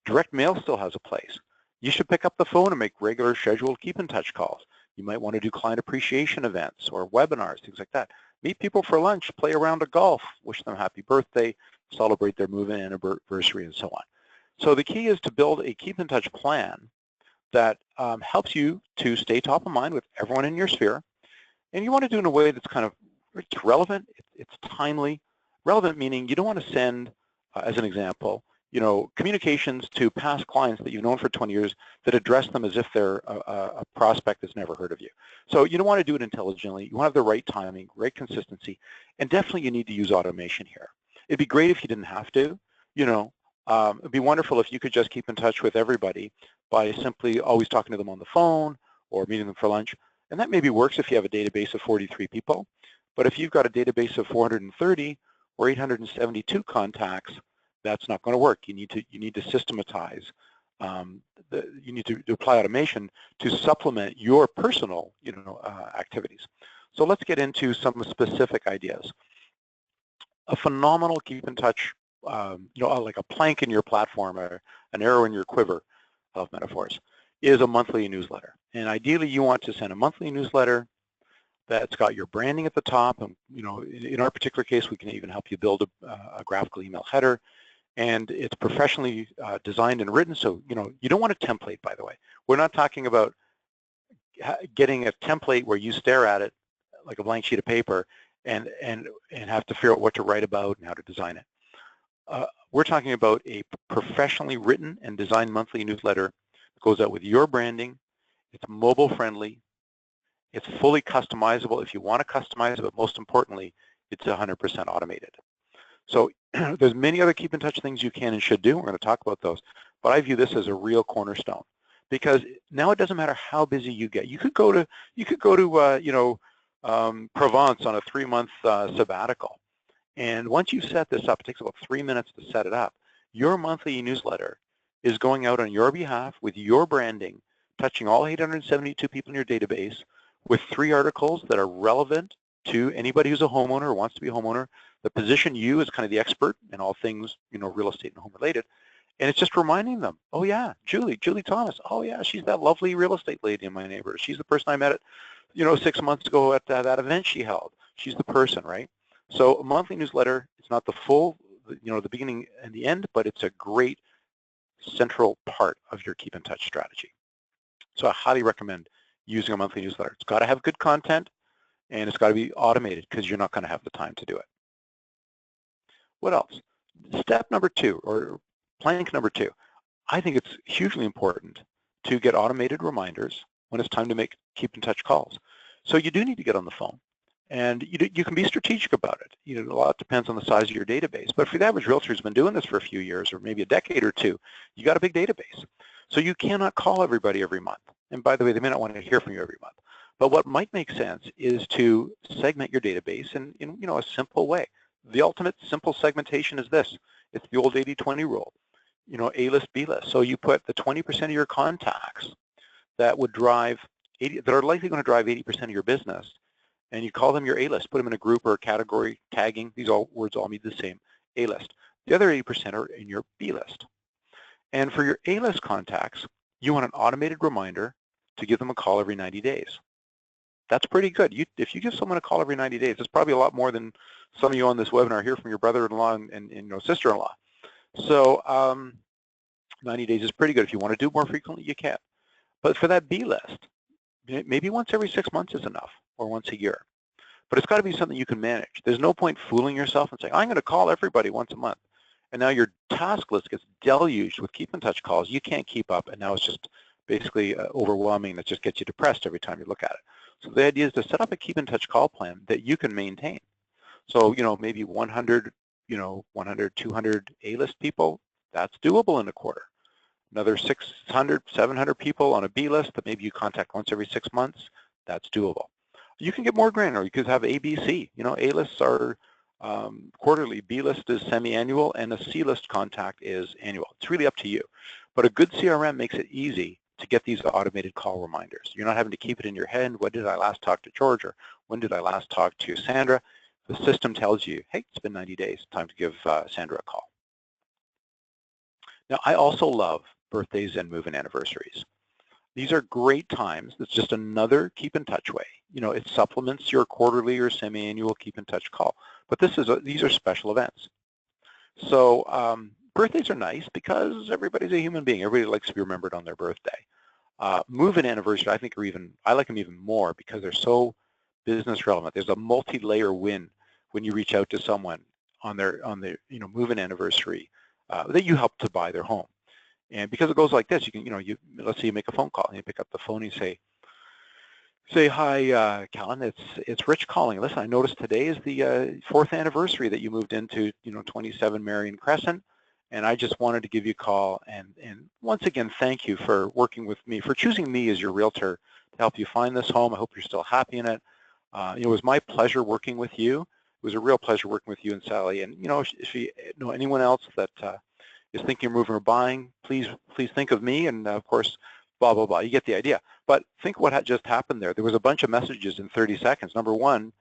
Direct mail still has a place. You should pick up the phone and make regular scheduled keep in touch calls. You might want to do client appreciation events or webinars, things like that. Meet people for lunch, play a round of golf, wish them happy birthday, celebrate their move-in anniversary, and so on. So the key is to build a keep in touch plan that helps you to stay top of mind with everyone in your sphere. And you want to do it in a way that's kind of it's relevant, it's timely. Relevant meaning you don't want to send, as an example, communications to past clients that you've known for 20 years that address them as if they're a prospect that's never heard of you. So you don't want to do it intelligently. You want to have the right timing, right consistency, and definitely you need to use automation here. It'd be great if you didn't have to. It'd be wonderful if you could just keep in touch with everybody by simply always talking to them on the phone or meeting them for lunch. And that maybe works if you have a database of 43 people. But if you've got a database of 430 or 872 contacts, that's not going to work. You need to systematize. You need to apply automation to supplement your personal, activities. So let's get into some specific ideas. A phenomenal keep in touch, like a plank in your platform or an arrow in your quiver of metaphors, is a monthly newsletter. And ideally, you want to send a monthly newsletter that's got your branding at the top. And in our particular case, we can even help you build a graphical email header. And it's professionally designed and written. So you don't want a template, by the way. We're not talking about getting a template where you stare at it like a blank sheet of paper and have to figure out what to write about and how to design it. We're talking about a professionally written and designed monthly newsletter that goes out with your branding. It's mobile friendly. It's fully customizable if you want to customize it, but most importantly, it's 100% automated. So there's many other keep in touch things you can and should do. We're going to talk about those. But I view this as a real cornerstone because now it doesn't matter how busy you get. You could go to Provence on a 3-month sabbatical. And once you set this up, it takes about 3 minutes to set it up. Your monthly newsletter is going out on your behalf with your branding, touching all 872 people in your database with 3 articles that are relevant to anybody who's a homeowner or wants to be a homeowner, that position you as kind of the expert in all things, real estate and home related. And it's just reminding them, oh yeah, Julie Thomas, oh yeah, she's that lovely real estate lady in my neighborhood. She's the person I met at, 6 months ago at that event she held. She's the person, right? So a monthly newsletter, it's not the full, the beginning and the end, but it's a great central part of your keep in touch strategy. So I highly recommend using a monthly newsletter. It's got to have good content and it's got to be automated because you're not going to have the time to do it. What else? Step number 2, or plank number 2, I think it's hugely important to get automated reminders when it's time to make keep in touch calls. So you do need to get on the phone. And you can be strategic about it. A lot depends on the size of your database. But for the average realtor who's been doing this for a few years or maybe a decade or 2, you got a big database. So you cannot call everybody every month. And by the way, they may not want to hear from you every month. But what might make sense is to segment your database in a simple way. The ultimate simple segmentation is this. It's the old 80-20 rule. A-list, B-list. So you put the 20% of your contacts that would drive that are likely going to drive 80% of your business, and you call them your A-list. Put them in a group or a category, tagging. These words all mean the same. A-list. The other 80% are in your B-list. And for your A-list contacts, you want an automated reminder to give them a call every 90 days. That's pretty good. If you give someone a call every 90 days, it's probably a lot more than some of you on this webinar hear from your brother-in-law and sister-in-law. So 90 days is pretty good. If you want to do more frequently, you can. But for that B-list, maybe once every 6 months is enough, or once a year. But it's got to be something you can manage. There's no point fooling yourself and saying, I'm going to call everybody once a month. And now your task list gets deluged with keep in touch calls. You can't keep up, and now it's just basically overwhelming. That just gets you depressed every time you look at it. So the idea is to set up a keep in touch call plan that you can maintain. So, maybe 100, 200 A-list people, that's doable in a quarter. Another 600, 700 people on a B list that maybe you contact once every 6 months, that's doable. You can get more granular. You could have ABC. A-lists are quarterly, B-list is semi-annual, and a C-list contact is annual. It's really up to you. But a good CRM makes it easy to get these automated call reminders. You're not having to keep it in your head. When did I last talk to George? Or when did I last talk to Sandra? The system tells you, hey, it's been 90 days. Time to give Sandra a call. Now, I also love birthdays and move-in anniversaries. These are great times. It's just another keep in touch way. It supplements your quarterly or semi-annual keep in touch call. But these are special events. So birthdays are nice because everybody's a human being. Everybody likes to be remembered on their birthday. Move-in anniversary, I think, I like them even more because they're so business relevant. There's a multi-layer win when you reach out to someone on their move-in anniversary that you help to buy their home. And because it goes like this, you can, let's say you make a phone call and you pick up the phone and you say, hi, Callan, it's Rich calling. Listen, I noticed today is the 4th anniversary that you moved into, 27 Marion Crescent, and I just wanted to give you a call and once again, thank you for working with me, for choosing me as your realtor to help you find this home. I hope you're still happy in it. It was my pleasure working with you. It was a real pleasure working with you and Sally. And, if you know anyone else that is thinking of moving or buying, please think of me, and of course, blah, blah, blah. You get the idea. But think what had just happened there. There was a bunch of messages in 30 seconds. Number one,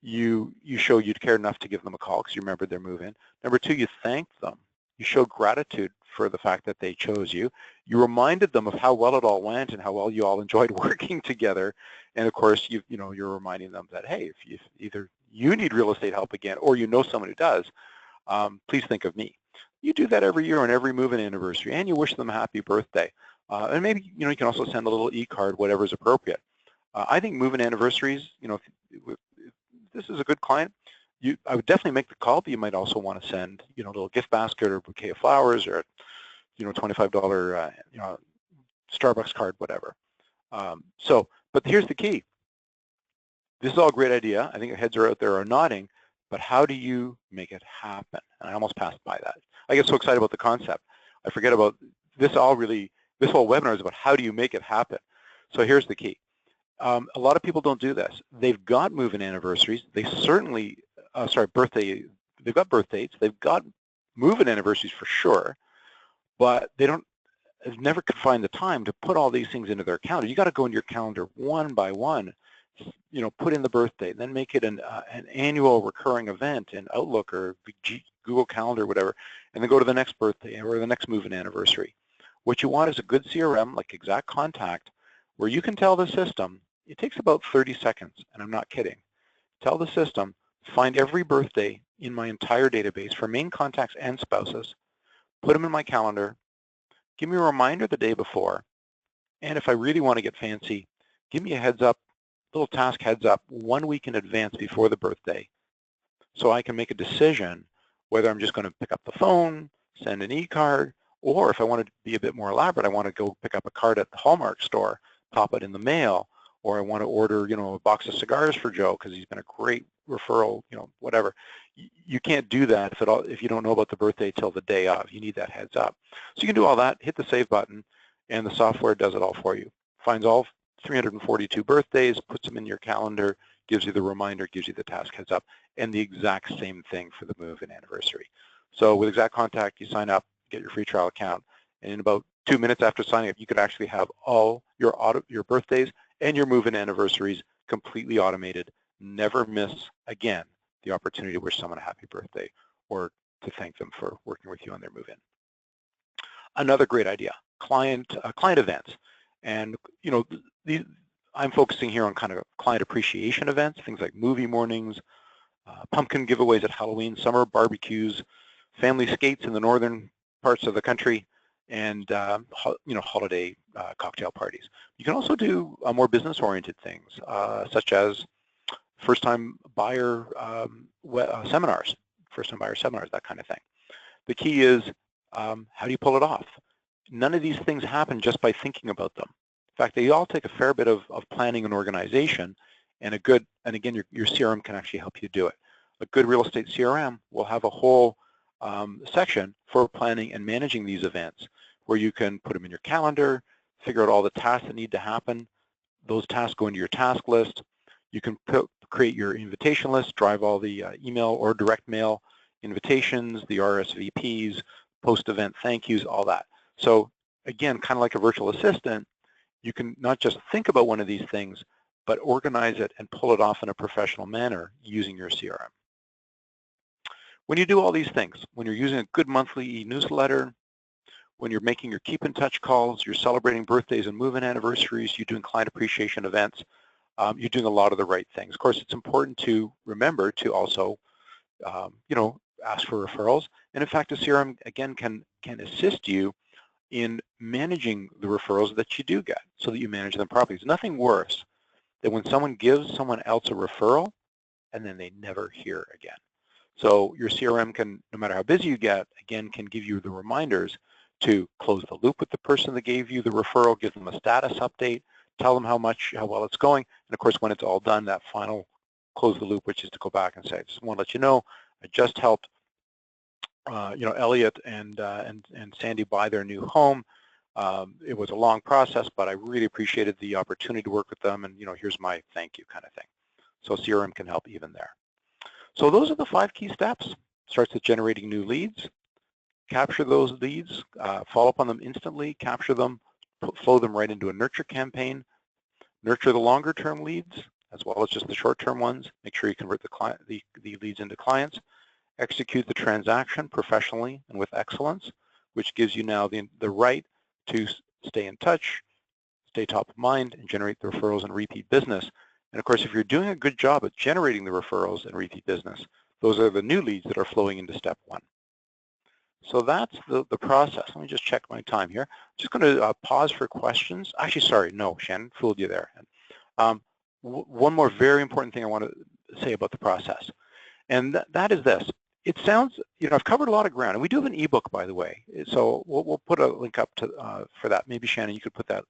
you show you'd cared enough to give them a call because you remembered their move-in. Number two, you thanked them. You showed gratitude for the fact that they chose you. You reminded them of how well it all went and how well you all enjoyed working together. And of course, you're reminding them that, hey, if either you need real estate help again or you know someone who does, please think of me. You do that every year on every move-in anniversary, and you wish them a happy birthday. And maybe, you can also send a little e-card, whatever is appropriate. I think move-in anniversaries, if this is a good client, I would definitely make the call, but you might also want to send, a little gift basket or a bouquet of flowers or, $25, Starbucks card, whatever. But here's the key. This is all a great idea. I think your heads are out there are nodding, but how do you make it happen? And I almost passed by that. I get so excited about the concept. I forget about this whole webinar is about how do you make it happen. So here's the key. A lot of people don't do this. They've got move-in anniversaries. They certainly, they've got birth dates. They've got move-in anniversaries for sure, but they've never could find the time to put all these things into their calendar. You got to go into your calendar one by one, put in the birthday, then make it an annual recurring event in Outlook or Google Calendar, whatever, and then go to the next birthday or the next move-in anniversary. What you want is a good CRM like Exact Contact, where you can tell the system, it takes about 30 seconds, and I'm not kidding. Tell the system, find every birthday in my entire database for main contacts and spouses, put them in my calendar, give me a reminder the day before, and if I really want to get fancy, give me a heads up, little task heads up 1 week in advance before the birthday, so I can make a decision whether I'm just going to pick up the phone, send an e-card, or if I want to be a bit more elaborate, I want to go pick up a card at the Hallmark store, pop it in the mail, or I want to order, a box of cigars for Joe because he's been a great referral, whatever. You can't do that if you don't know about the birthday till the day of. You need that heads up. So you can do all that, hit the save button, and the software does it all for you. Finds all 342 birthdays, puts them in your calendar, gives you the reminder, gives you the task heads up, and the exact same thing for the move-in anniversary. So with Exact Contact, you sign up, get your free trial account, and in about 2 minutes after signing up, you could actually have all your birthdays and your move-in anniversaries completely automated. Never miss, again, the opportunity to wish someone a happy birthday or to thank them for working with you on their move-in. Another great idea, client events. And, I'm focusing here on kind of client appreciation events, things like movie mornings, pumpkin giveaways at Halloween, summer barbecues, family skates in the northern parts of the country, and holiday cocktail parties. You can also do more business-oriented things, such as first-time buyer seminars, that kind of thing. The key is, how do you pull it off? None of these things happen just by thinking about them. In fact, they all take a fair bit of planning and organization, and again, your CRM can actually help you do it. A good real estate CRM will have a whole section for planning and managing these events, where you can put them in your calendar, figure out all the tasks that need to happen. Those tasks go into your task list. You can create your invitation list, drive all the email or direct mail invitations, the RSVPs, post-event thank yous, all that. So again, kind of like a virtual assistant, you can not just think about one of these things, but organize it and pull it off in a professional manner using your CRM. When you do all these things, when you're using a good monthly e-newsletter, when you're making your keep in touch calls, you're celebrating birthdays and move-in anniversaries, you're doing client appreciation events, you're doing a lot of the right things. Of course, it's important to remember to also, ask for referrals And in fact, a CRM, again, can assist you in managing the referrals that you do get so that you manage them properly. There's nothing worse than when someone gives someone else a referral and then they never hear again. So your CRM can, no matter how busy you get, again, can give you the reminders to close the loop with the person that gave you the referral, give them a status update, tell them how well it's going, and of course, when it's all done, that final close the loop, which is to go back and say, I just want to let you know, I just helped, Elliot and Sandy buy their new home. It was a long process, but I really appreciated the opportunity to work with them, and here's my thank you kind of thing. So CRM can help even there. So those are the 5 key steps. Starts with generating new leads, capture those leads, follow up on them instantly, capture them, flow them right into a nurture campaign, nurture the longer term leads as well as just the short term ones, make sure you convert the leads into clients, execute the transaction professionally and with excellence, which gives you now the right to stay in touch, stay top of mind, and generate the referrals and repeat business. And of course, if you're doing a good job at generating the referrals and repeat business, those are the new leads that are flowing into step 1. So that's the process. Let me just check my time here. Just going to pause for questions. Actually, sorry, no, Shannon, fooled you there. One more very important thing I want to say about the process, and that is this. It sounds, I've covered a lot of ground, and we do have an ebook, by the way. So we'll put a link up to for that. Maybe Shannon, you could put that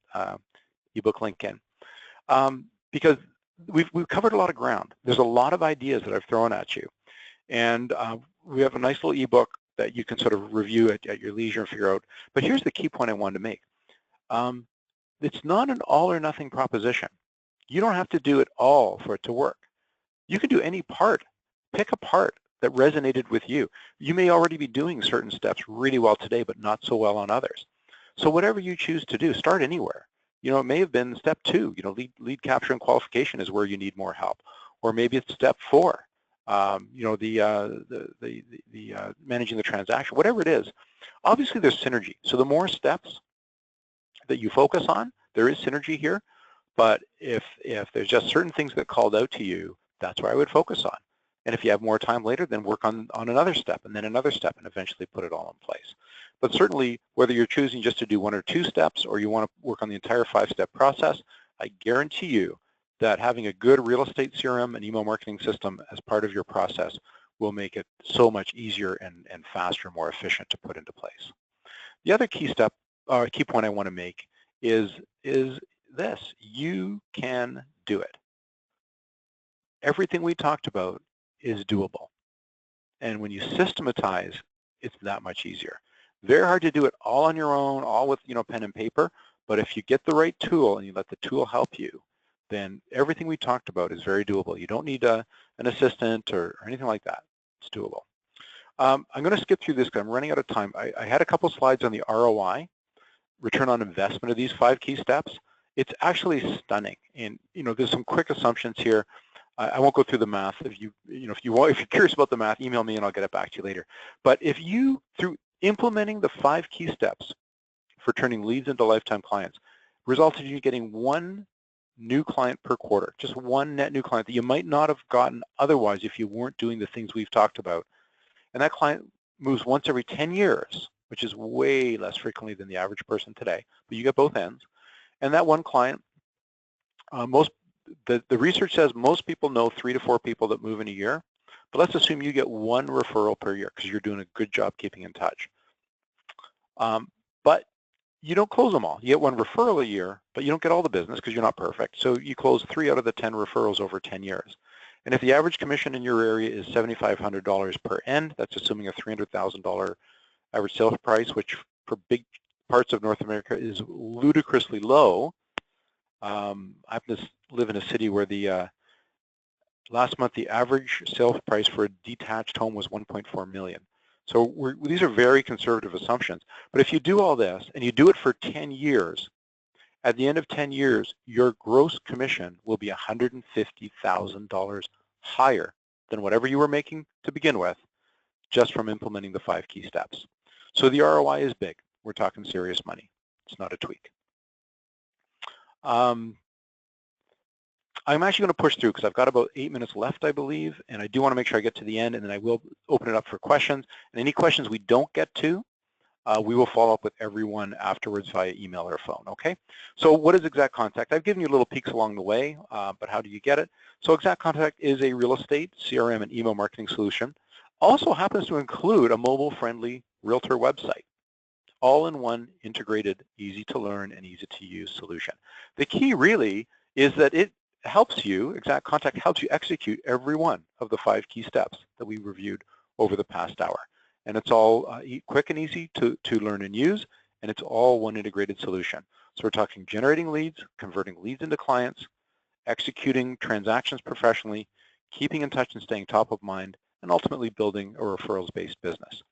ebook link in, because we've covered a lot of ground. There's a lot of ideas that I've thrown at you, and we have a nice little ebook that you can sort of review at your leisure and figure out. But here's the key point I wanted to make. It's not an all or nothing proposition. You don't have to do it all for it to work. You can do any part. Pick a part that resonated with you. You may already be doing certain steps really well today, but not so well on others. So whatever you choose to do, start anywhere. It may have been step 2, lead capture and qualification is where you need more help. Or maybe it's step 4, managing the transaction, whatever it is. Obviously there's synergy. So the more steps that you focus on, there is synergy here. But if there's just certain things that called out to you, that's where I would focus on. And if you have more time later, then work on another step and then another step and eventually put it all in place. But certainly, whether you're choosing just to do 1 or 2 steps or you want to work on the entire 5-step process, I guarantee you that having a good real estate CRM and email marketing system as part of your process will make it so much easier and faster, more efficient to put into place. The other key point I want to make is this: you can do it. Everything we talked about is doable. And when you systematize, it's that much easier. Very hard to do it all on your own, all with pen and paper, but if you get the right tool and you let the tool help you, then everything we talked about is very doable. You don't need an assistant or anything like that. It's doable. I'm going to skip through this because I'm running out of time. I had a couple slides on the ROI, return on investment of these 5 key steps. It's actually stunning. And there's some quick assumptions here. I won't go through the math. If you're curious about the math, email me and I'll get it back to you later. But if you, through implementing the 5 key steps for turning leads into lifetime clients, resulted in you getting 1 new client per quarter, just 1 net new client that you might not have gotten otherwise if you weren't doing the things we've talked about. And that client moves once every 10 years, which is way less frequently than the average person today, but you get both ends. And that 1 client, the research says most people know 3 to 4 people that move in a year, but let's assume you get 1 referral per year because you're doing a good job keeping in touch. But you don't close them all. You get 1 referral a year, but you don't get all the business because you're not perfect. So you close 3 out of the 10 referrals over 10 years. And if the average commission in your area is $7,500 per end, that's assuming a $300,000 average sales price, which for big parts of North America is ludicrously low. I happen to live in a city where the last month the average sales price for a detached home was $1.4 million. So these are very conservative assumptions. But if you do all this and you do it for 10 years, at the end of 10 years, your gross commission will be $150,000 higher than whatever you were making to begin with, just from implementing the 5 key steps. So the ROI is big. We're talking serious money. It's not a tweak. I'm actually going to push through because I've got about 8 minutes left, I believe, and I do want to make sure I get to the end, and then I will open it up for questions. And any questions we don't get to, we will follow up with everyone afterwards via email or phone, okay? So what is Exact Contact? I've given you little peeks along the way, but how do you get it? So Exact Contact is a real estate, CRM, and email marketing solution. Also happens to include a mobile-friendly realtor website, all in one integrated, easy to learn and easy to use solution. The key really is that it helps you, Exact Contact helps you execute every one of the 5 key steps that we reviewed over the past hour. And it's all quick and easy to learn and use, and it's all one integrated solution. So we're talking generating leads, converting leads into clients, executing transactions professionally, keeping in touch and staying top of mind, and ultimately building a referrals-based business.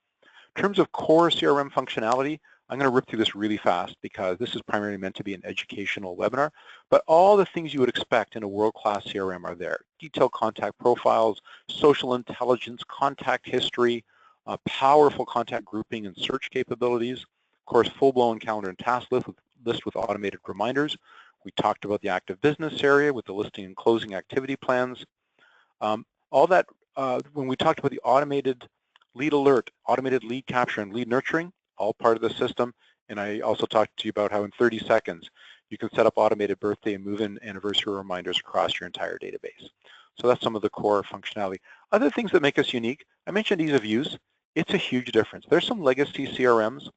In terms of core CRM functionality, I'm going to rip through this really fast because this is primarily meant to be an educational webinar, but all the things you would expect in a world-class CRM are there. Detailed contact profiles, social intelligence, contact history, powerful contact grouping and search capabilities, of course, full-blown calendar and task list with automated reminders. We talked about the active business area with the listing and closing activity plans. All that, when we talked about the automated lead alert, automated lead capture, and lead nurturing, all part of the system. And I also talked to you about how in 30 seconds, you can set up automated birthday and move-in anniversary reminders across your entire database. So that's some of the core functionality. Other things that make us unique, I mentioned ease of use. It's a huge difference. There's some legacy CRMs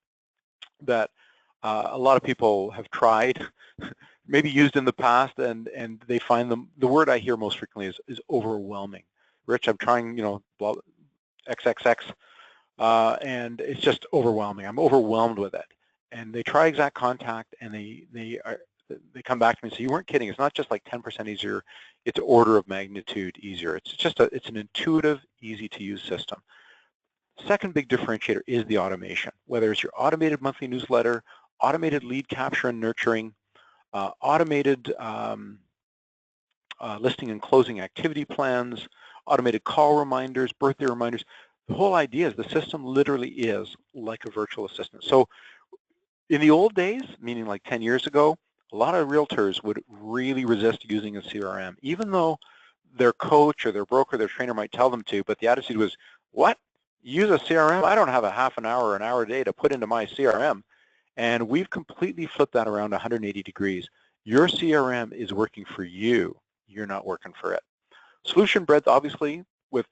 that a lot of people have tried, maybe used in the past, and they find them, the word I hear most frequently is overwhelming. Rich, I'm trying, blah, XXX, and it's just overwhelming. I'm overwhelmed with it. And they try Exact Contact, and they come back to me and say, you weren't kidding. It's not just like 10% easier. It's order of magnitude easier. It's just it's an intuitive, easy to use system. Second big differentiator is the automation, whether it's your automated monthly newsletter, automated lead capture and nurturing, automated listing and closing activity plans, automated call reminders, birthday reminders. The whole idea is the system literally is like a virtual assistant. So in the old days, meaning like 10 years ago, a lot of realtors would really resist using a CRM, even though their coach or their broker, their trainer might tell them to, but the attitude was, what? Use a CRM? I don't have a half an hour or an hour a day to put into my CRM. And we've completely flipped that around 180 degrees. Your CRM is working for you. You're not working for it. Solution breadth, obviously, with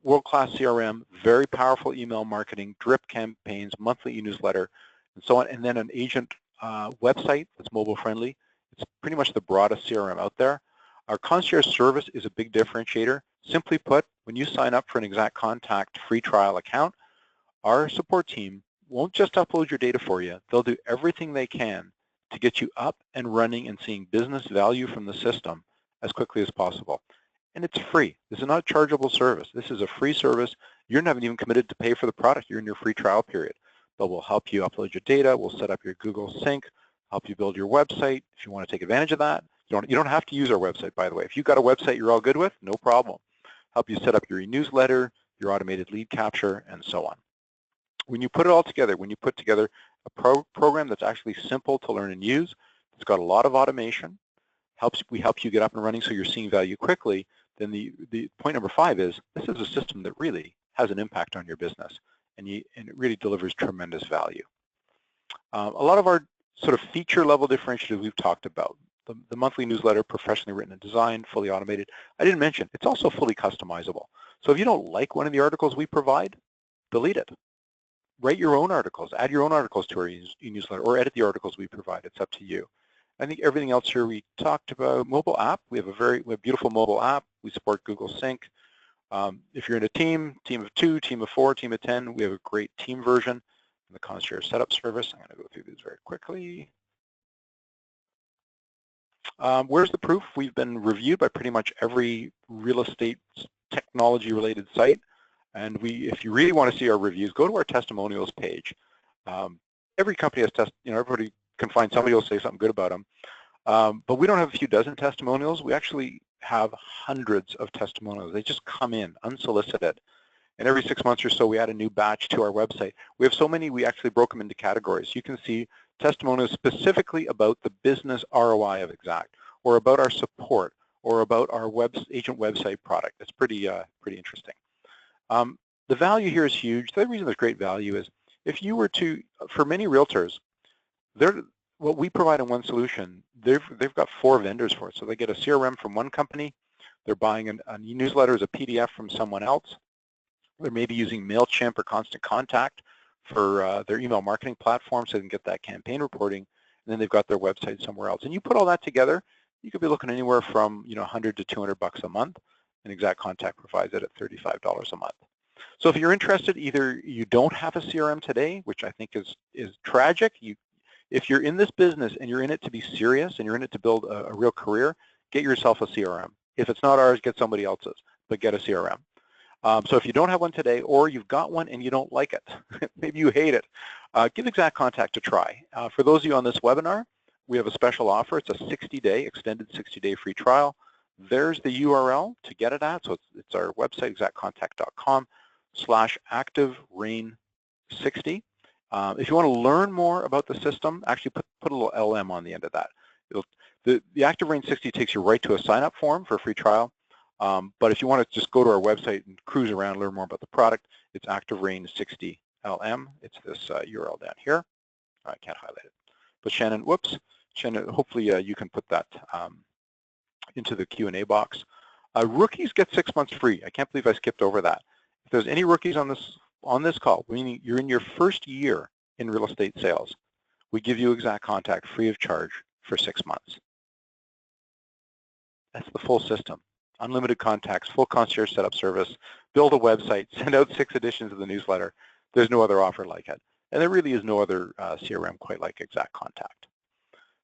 world-class CRM, very powerful email marketing, drip campaigns, monthly e-newsletter, and so on, and then an agent website that's mobile-friendly. It's pretty much the broadest CRM out there. Our concierge service is a big differentiator. Simply put, when you sign up for an Exact Contact free trial account, our support team won't just upload your data for you. They'll do everything they can to get you up and running and seeing business value from the system as quickly as possible. And it's free. This is not a chargeable service. This is a free service. You're not even committed to pay for the product. You're in your free trial period. But we'll help you upload your data. We'll set up your Google Sync, help you build your website. If you want to take advantage of that, you don't have to use our website, by the way. If you've got a website you're all good with, no problem. Help you set up your e-newsletter, your automated lead capture, and so on. When you put it all together, when you put together a program that's actually simple to learn and use, it's got a lot of automation, we help you get up and running so you're seeing value quickly, then the point number 5 is this is a system that really has an impact on your business, and it really delivers tremendous value. A lot of our sort of feature level differentiators we've talked about. The monthly newsletter, professionally written and designed, fully automated. I didn't mention, it's also fully customizable. So if you don't like one of the articles we provide, delete it. Write your own articles, add your own articles to our e-newsletter, or edit the articles we provide. It's up to you. I think everything else here we talked about. Mobile app, we have a beautiful mobile app. We support Google Sync. If you're in a team of 2, team of 4, team of 10, we have a great team version. And the concierge setup service, I'm going to go through these very quickly. Where's the proof? We've been reviewed by pretty much every real estate technology-related site. And if you really want to see our reviews, go to our testimonials page. Every company has everybody can find somebody who will say something good about them. But we don't have a few dozen testimonials. We actually have hundreds of testimonials. They just come in unsolicited. And every 6 months or so, we add a new batch to our website. We have so many, we actually broke them into categories. You can see testimonials specifically about the business ROI of Exact, or about our support, or about our agent website product. It's pretty interesting. The value here is huge. The reason there's great value is if you were to, for many realtors, what we provide in one solution, they've got 4 vendors for it. So they get a CRM from one company, they're buying a newsletter as a PDF from someone else, they're maybe using MailChimp or Constant Contact for their email marketing platform so they can get that campaign reporting, and then they've got their website somewhere else. And you put all that together, you could be looking anywhere from 100 to 200 bucks a month, and Exact Contact provides it at $35 a month. So if you're interested, either you don't have a CRM today, which I think is tragic. If you're in this business and you're in it to be serious and you're in it to build a real career, get yourself a CRM. If it's not ours, get somebody else's, but get a CRM. So if you don't have one today, or you've got one and you don't like it, maybe you hate it, give Exact Contact a try. For those of you on this webinar, we have a special offer. It's a 60-day, extended 60-day free trial. There's the URL to get it at. So it's our website, exactcontact.com/ActiveRain60. If you want to learn more about the system, actually put a little LM on the end of that. The ActiveRain60 takes you right to a sign-up form for a free trial. But if you want to just go to our website and cruise around and learn more about the product, it's ActiveRain60LM. It's this URL down here. I can't highlight it. But Shannon, hopefully you can put that into the Q&A box. Rookies get 6 months free. I can't believe I skipped over that. If there's any rookies on this call, meaning you're in your first year in real estate sales, we give you Exact Contact free of charge for 6 months. That's the full system. Unlimited contacts, full concierge setup service, build a website, send out 6 editions of the newsletter. There's no other offer like it. And there really is no other CRM quite like Exact Contact.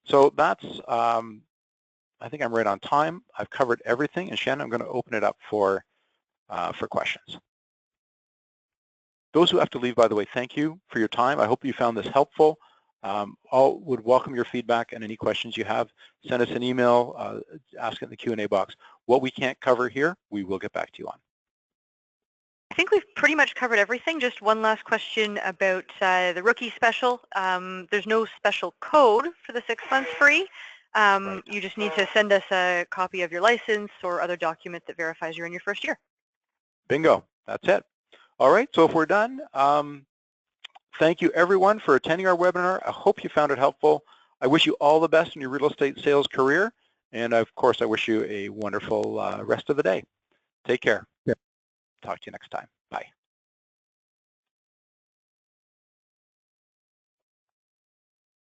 So that's, I think I'm right on time. I've covered everything. And Shannon, I'm going to open it up for questions. Those who have to leave, by the way, thank you for your time. I hope you found this helpful. Would welcome your feedback and any questions you have. Send us an email, ask it in the Q&A box. What we can't cover here, we will get back to you on. I think we've pretty much covered everything. Just one last question about the rookie special. There's no special code for the 6 months free. Right. You just need to send us a copy of your license or other document that verifies you're in your first year. Bingo. That's it. All right. So if we're done, thank you everyone for attending our webinar. I hope you found it helpful. I wish you all the best in your real estate sales career. And of course, I wish you a wonderful rest of the day. Take care. Yeah. Talk to you next time. Bye.